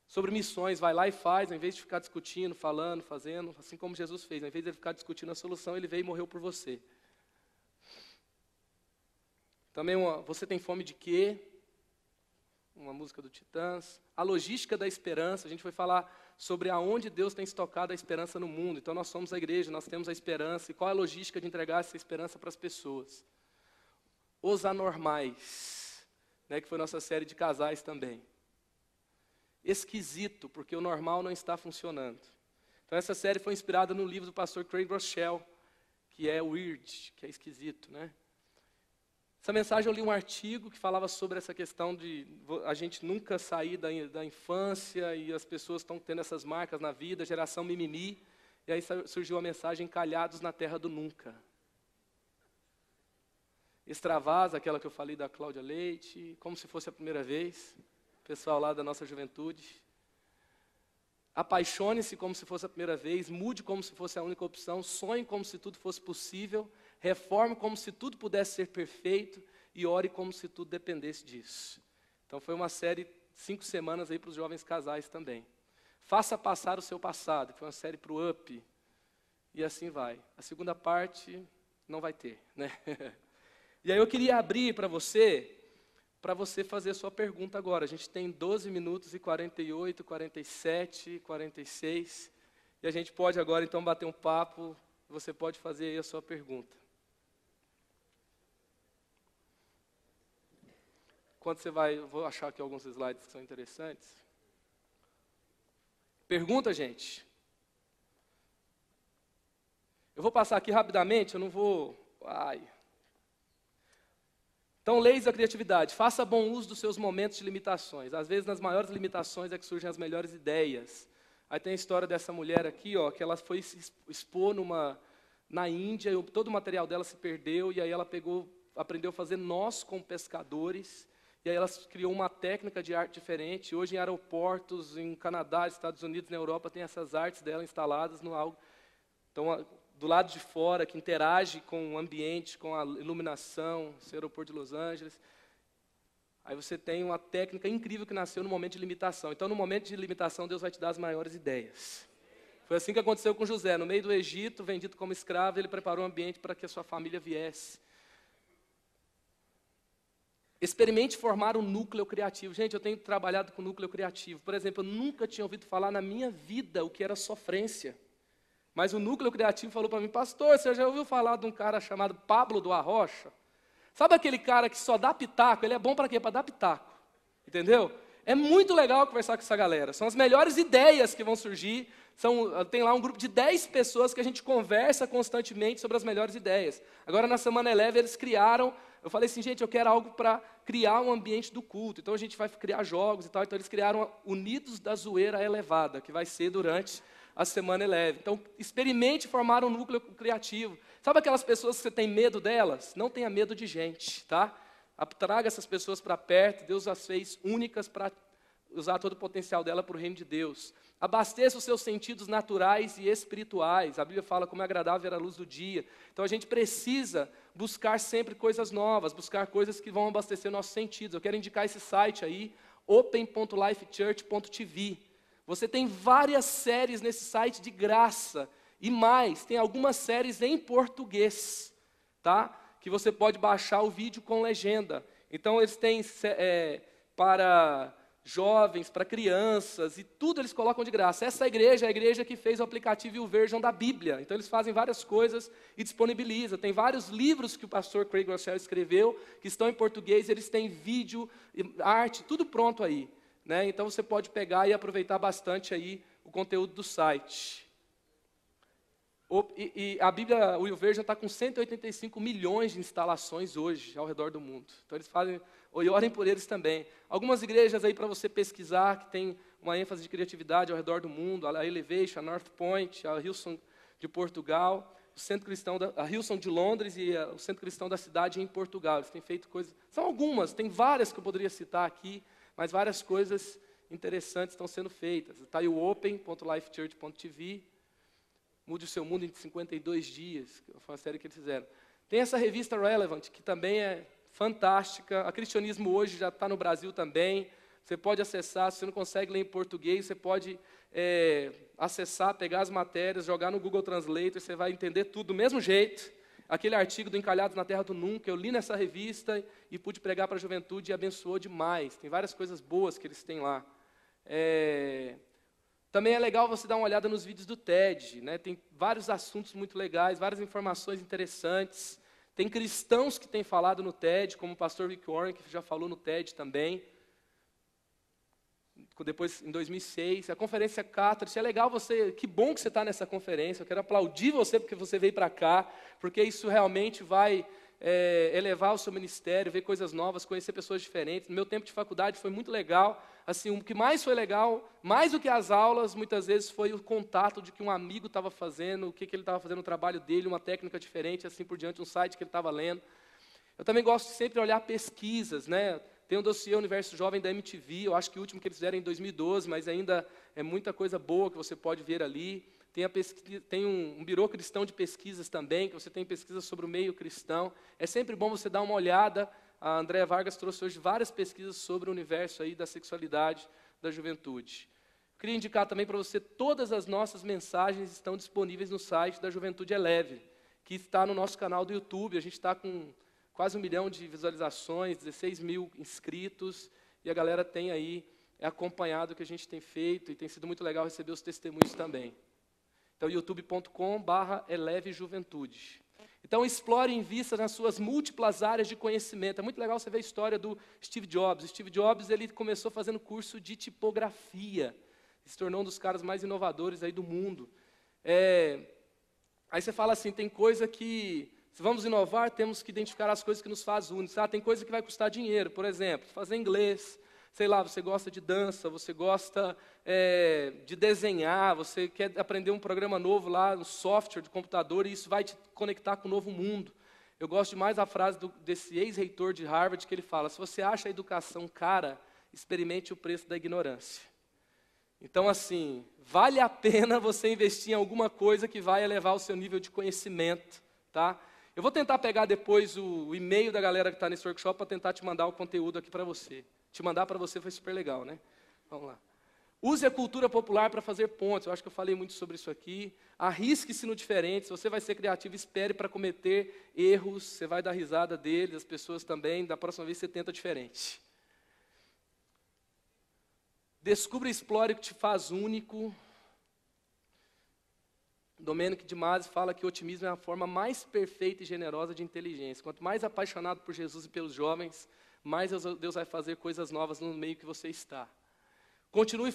sobre missões, vai lá e faz, ao invés de ficar discutindo, falando, fazendo, assim como Jesus fez. Ao invés de ele ficar discutindo a solução, ele veio e morreu por você. Também Você Tem Fome de Quê? Uma música do Titãs. A Logística da Esperança, a gente foi falar sobre aonde Deus tem estocado a esperança no mundo. Então nós somos a igreja, nós temos a esperança. E qual é a logística de entregar essa esperança para as pessoas? Os Anormais, que foi nossa série de casais também. Esquisito, porque o normal não está funcionando. Então essa série foi inspirada no livro do pastor Craig Rochelle, que é Weird, que é esquisito, Essa mensagem eu li um artigo que falava sobre essa questão de a gente nunca sair da infância e as pessoas estão tendo essas marcas na vida, geração mimimi, e aí surgiu a mensagem Encalhados na Terra do Nunca. Extravasa, aquela que eu falei da Cláudia Leite, como se fosse a primeira vez, pessoal lá da nossa juventude. Apaixone-se como se fosse a primeira vez, mude como se fosse a única opção, sonhe como se tudo fosse possível, reforme como se tudo pudesse ser perfeito e ore como se tudo dependesse disso. Então foi uma série 5 semanas aí para os jovens casais também. Faça passar o seu passado, que foi uma série para o Up, e assim vai. A segunda parte não vai ter, E aí eu queria abrir para você fazer a sua pergunta agora. A gente tem 12 minutos e 48, 47, 46, e a gente pode agora então bater um papo, você pode fazer aí a sua pergunta. Quando você vai, eu vou achar aqui alguns slides que são interessantes. Pergunta, gente. Eu vou passar aqui rapidamente, eu não vou... Então, leis da criatividade. Faça bom uso dos seus momentos de limitações. Às vezes, nas maiores limitações é que surgem as melhores ideias. Aí tem a história dessa mulher aqui, que ela foi se expor na Índia, e todo o material dela se perdeu, e aí ela aprendeu a fazer nós com pescadores, e aí ela criou uma técnica de arte diferente. Hoje, em aeroportos, em Canadá, Estados Unidos, na Europa, tem essas artes dela instaladas no algo. Então, do lado de fora, que interage com o ambiente, com a iluminação, esse aeroporto de Los Angeles. Aí você tem uma técnica incrível que nasceu no momento de limitação. Então, no momento de limitação, Deus vai te dar as maiores ideias. Foi assim que aconteceu com José. No meio do Egito, vendido como escravo, ele preparou um ambiente para que a sua família viesse. Experimente formar um núcleo criativo. Gente, eu tenho trabalhado com núcleo criativo. Por exemplo, eu nunca tinha ouvido falar na minha vida o que era sofrência. Mas o núcleo criativo falou para mim, pastor, você já ouviu falar de um cara chamado Pablo do Arrocha? Sabe aquele cara que só dá pitaco? Ele é bom para quê? Para dar pitaco. Entendeu? É muito legal conversar com essa galera. São as melhores ideias que vão surgir. Tem lá um grupo de 10 pessoas que a gente conversa constantemente sobre as melhores ideias. Agora, na Semana Eleve, eles criaram... Eu falei assim, gente, eu quero algo para criar um ambiente do culto. Então, a gente vai criar jogos e tal. Então, eles criaram Unidos da Zoeira Elevada, que vai ser durante a Semana Eleve. Então, experimente formar um núcleo criativo. Sabe aquelas pessoas que você tem medo delas? Não tenha medo de gente, tá? traga essas pessoas para perto. Deus as fez únicas para usar todo o potencial dela para o reino de Deus. Abasteça os seus sentidos naturais e espirituais. A Bíblia fala como é agradável ver a luz do dia. Então a gente precisa buscar sempre coisas novas, buscar coisas que vão abastecer nossos sentidos. Eu quero indicar esse site aí, open.lifechurch.tv. Você tem várias séries nesse site de graça. E mais, tem algumas séries em português, tá? Que você pode baixar o vídeo com legenda. Então eles têm para jovens, para crianças, e tudo eles colocam de graça. Essa igreja é a igreja que fez o aplicativo YouVersion da Bíblia. Então eles fazem várias coisas e disponibilizam. Tem vários livros que o pastor Craig Groeschel escreveu, que estão em português, eles têm vídeo, arte, tudo pronto aí, né? Então você pode pegar e aproveitar bastante aí o conteúdo do site. E a Bíblia, o YouVersion está com 185 milhões de instalações hoje ao redor do mundo. Então eles fazem, e orem por eles também. Algumas igrejas aí para você pesquisar, que tem uma ênfase de criatividade ao redor do mundo, a Elevation, a North Point, a Hillsong de Portugal, o Centro Cristão, a Hillsong de Londres e o Centro Cristão da cidade em Portugal. Eles têm feito coisas, são algumas, tem várias que eu poderia citar aqui, mas várias coisas interessantes estão sendo feitas. Está aí o open.lifechurch.tv, Mude o Seu Mundo em 52 dias, que foi uma série que eles fizeram. Tem essa revista Relevant, que também é fantástica. A Cristianismo Hoje já está no Brasil também. Você pode acessar, se você não consegue ler em português, você pode acessar, pegar as matérias, jogar no Google Translator, você vai entender tudo do mesmo jeito. Aquele artigo do Encalhados na Terra do Nunca, eu li nessa revista e pude pregar para a juventude e abençoou demais. Tem várias coisas boas que eles têm lá. Também é legal você dar uma olhada nos vídeos do TED, né? Tem vários assuntos muito legais, várias informações interessantes. Tem cristãos que têm falado no TED, como o pastor Rick Warren, que já falou no TED também. Depois, em 2006, a conferência Catalyst. É legal você, que bom que você está nessa conferência. Eu quero aplaudir você porque você veio para cá, porque isso realmente vai elevar o seu ministério, ver coisas novas, conhecer pessoas diferentes. No meu tempo de faculdade foi muito legal. Assim, o que mais foi legal, mais do que as aulas, muitas vezes foi o contato de que um amigo estava fazendo, o que ele estava fazendo no trabalho dele, uma técnica diferente, assim por diante, um site que ele estava lendo. Eu também gosto de sempre olhar pesquisas, né? Tem o dossiê Universo Jovem da MTV, eu acho que o último que eles fizeram é em 2012, mas ainda é muita coisa boa que você pode ver ali. Tem um birô cristão de pesquisas também, que você tem pesquisas sobre o meio cristão. É sempre bom você dar uma olhada. A Andréa Vargas trouxe hoje várias pesquisas sobre o universo aí da sexualidade da juventude. Queria indicar também para você, todas as nossas mensagens estão disponíveis no site da Juventude Eleve, que está no nosso canal do YouTube. A gente está com quase 1 milhão de visualizações, 16 mil inscritos, e a galera tem aí acompanhado o que a gente tem feito, e tem sido muito legal receber os testemunhos também. Então, youtube.com/elevejuventude. Então, explore e invista nas suas múltiplas áreas de conhecimento. É muito legal você ver a história do Steve Jobs. Steve Jobs, ele começou fazendo curso de tipografia. Se tornou um dos caras mais inovadores aí do mundo. Aí você fala assim, tem coisa que, se vamos inovar, temos que identificar as coisas que nos fazem únicos. Tem coisa que vai custar dinheiro, por exemplo, fazer inglês. Sei lá, você gosta de dança, você gosta de desenhar, você quer aprender um programa novo lá, um software de computador, e isso vai te conectar com um novo mundo. Eu gosto demais da frase desse ex-reitor de Harvard, que ele fala, se você acha a educação cara, experimente o preço da ignorância. Então, assim, vale a pena você investir em alguma coisa que vai elevar o seu nível de conhecimento, tá? Eu vou tentar pegar depois o e-mail da galera que está nesse workshop para tentar te mandar o conteúdo aqui para você. Te mandar para você foi super legal, né? Vamos lá. Use a cultura popular para fazer pontes. Eu acho que eu falei muito sobre isso aqui. Arrisque-se no diferente. Se você vai ser criativo, espere para cometer erros. Você vai dar risada deles, as pessoas também. Da próxima vez você tenta diferente. Descubra e explore o que te faz único. Domênico de Masi fala que o otimismo é a forma mais perfeita e generosa de inteligência. Quanto mais apaixonado por Jesus e pelos jovens, mais Deus vai fazer coisas novas no meio que você está. Continue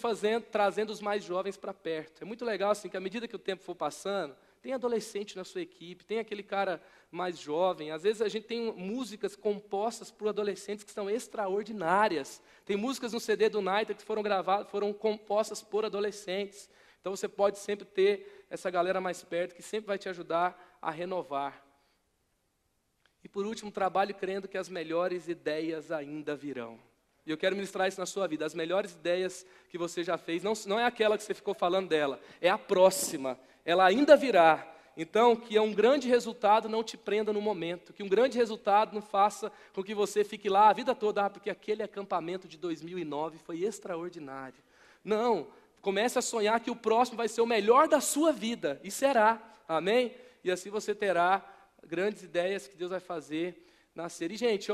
trazendo os mais jovens para perto. É muito legal assim, que à medida que o tempo for passando, tem adolescente na sua equipe, tem aquele cara mais jovem. Às vezes a gente tem músicas compostas por adolescentes que são extraordinárias. Tem músicas no CD do Naita que foram compostas por adolescentes. Então você pode sempre ter essa galera mais perto que sempre vai te ajudar a renovar. E por último, trabalhe crendo que as melhores ideias ainda virão. E eu quero ministrar isso na sua vida. As melhores ideias que você já fez, não é aquela que você ficou falando dela, é a próxima. Ela ainda virá. Então, que um grande resultado não te prenda no momento. Que um grande resultado não faça com que você fique lá a vida toda. Porque aquele acampamento de 2009 foi extraordinário. Não, comece a sonhar que o próximo vai ser o melhor da sua vida. E será. Amém? E assim você terá grandes ideias que Deus vai fazer nascer. E, gente,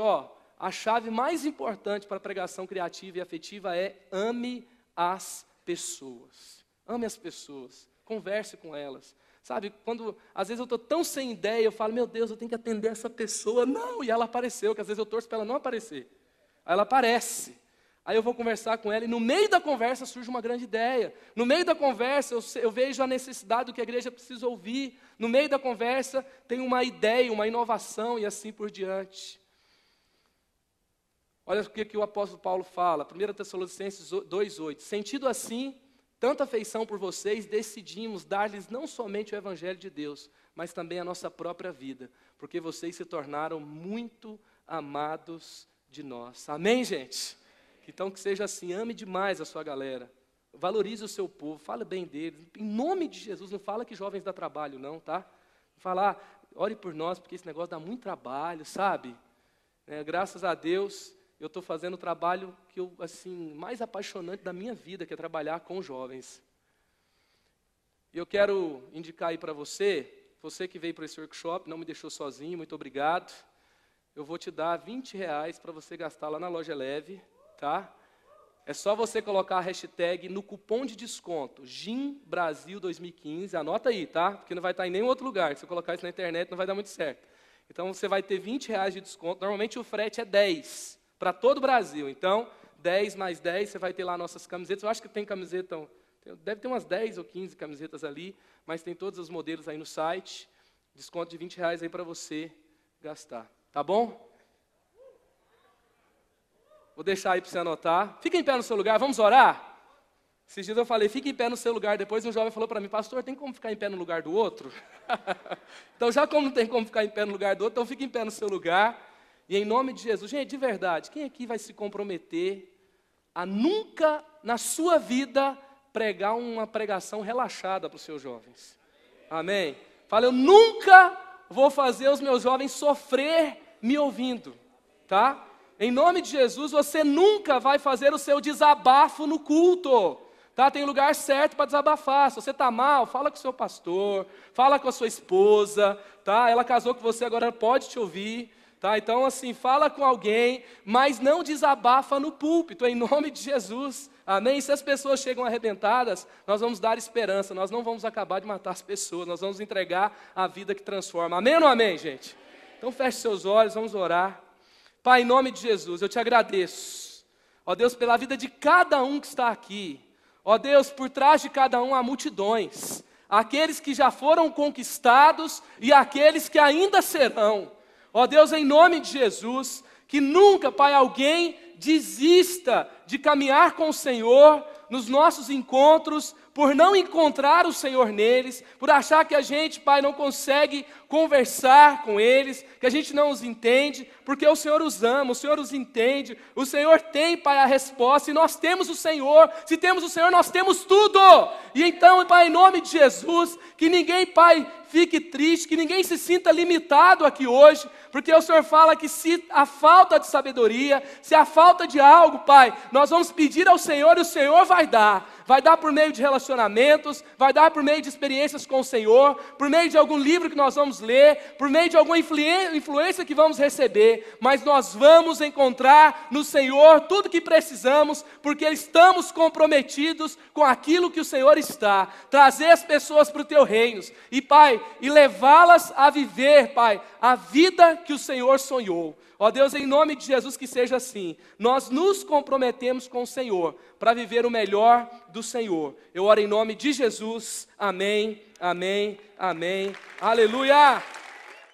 a chave mais importante para a pregação criativa e afetiva é ame as pessoas. Ame as pessoas. Converse com elas. Sabe, às vezes eu estou tão sem ideia, eu falo, meu Deus, eu tenho que atender essa pessoa. Não, e ela apareceu, que às vezes eu torço para ela não aparecer. Aí ela aparece. Aí eu vou conversar com ela e no meio da conversa surge uma grande ideia. No meio da conversa eu vejo a necessidade do que a igreja precisa ouvir. No meio da conversa tem uma ideia, uma inovação e assim por diante. Olha o que o apóstolo Paulo fala, 1 Tessalonicenses 2,8. Sentido assim, tanta afeição por vocês, decidimos dar-lhes não somente o evangelho de Deus, mas também a nossa própria vida, porque vocês se tornaram muito amados de nós. Amém, gente? Então que seja assim, ame demais a sua galera, valorize o seu povo, fale bem deles, em nome de Jesus, não fala que jovens dá trabalho não, tá? Fala, ore por nós, porque esse negócio dá muito trabalho, sabe? Graças a Deus, eu estou fazendo o trabalho que mais apaixonante da minha vida, que é trabalhar com jovens. E eu quero indicar aí para você que veio para esse workshop, não me deixou sozinho, muito obrigado. Eu vou te dar R$20 para você gastar lá na Loja Leve. Tá? É só você colocar a hashtag no cupom de desconto, GIM Brasil 2015, anota aí, tá? Porque não vai estar em nenhum outro lugar, se você colocar isso na internet não vai dar muito certo. Então você vai ter R$20 de desconto, normalmente o frete é 10, para todo o Brasil, então 10 mais 10, você vai ter lá nossas camisetas, eu acho que tem camiseta, deve ter umas 10 ou 15 camisetas ali, mas tem todos os modelos aí no site, desconto de R$20 aí para você gastar, tá bom? Vou deixar aí para você anotar. Fica em pé no seu lugar, vamos orar? Esses dias eu falei, fica em pé no seu lugar. Depois um jovem falou para mim, pastor, tem como ficar em pé no lugar do outro? Então já como não tem como ficar em pé no lugar do outro, então fica em pé no seu lugar. E em nome de Jesus, gente, de verdade, quem aqui vai se comprometer a nunca na sua vida pregar uma pregação relaxada para os seus jovens? Amém? Fala, eu nunca vou fazer os meus jovens sofrer me ouvindo, tá? Em nome de Jesus, você nunca vai fazer o seu desabafo no culto. Tá? Tem lugar certo para desabafar. Se você está mal, fala com o seu pastor, fala com a sua esposa. Tá? Ela casou com você, agora ela pode te ouvir. Tá? Então, assim, fala com alguém, mas não desabafa no púlpito, em nome de Jesus. Amém? Se as pessoas chegam arrebentadas, nós vamos dar esperança. Nós não vamos acabar de matar as pessoas. Nós vamos entregar a vida que transforma. Amém ou não amém, gente? Então, feche seus olhos, vamos orar. Pai, em nome de Jesus, eu te agradeço, ó Deus, pela vida de cada um que está aqui, ó Deus, por trás de cada um há multidões, aqueles que já foram conquistados e aqueles que ainda serão, ó Deus, em nome de Jesus, que nunca, Pai, alguém desista de caminhar com o Senhor nos nossos encontros, por não encontrar o Senhor neles, por achar que a gente, Pai, não consegue conversar com eles, que a gente não os entende, porque o Senhor os ama, o Senhor os entende, o Senhor tem, Pai, a resposta, e nós temos o Senhor, se temos o Senhor, nós temos tudo, e então, Pai, em nome de Jesus, que ninguém, Pai, fique triste, que ninguém se sinta limitado aqui hoje, porque o Senhor fala que se a falta de sabedoria, se a falta de algo, Pai, nós vamos pedir ao Senhor e o Senhor vai dar por meio de relacionamentos, vai dar por meio de experiências com o Senhor, por meio de algum livro que nós vamos ler, por meio de alguma influência que vamos receber, mas nós vamos encontrar no Senhor tudo que precisamos, porque estamos comprometidos com aquilo que o Senhor está, trazer as pessoas para o teu reino, e Pai, e levá-las a viver, Pai, a vida que o Senhor sonhou. Ó Deus, em nome de Jesus que seja assim, nós nos comprometemos com o Senhor, para viver o melhor do Senhor. Eu oro em nome de Jesus, amém, amém, amém, aleluia!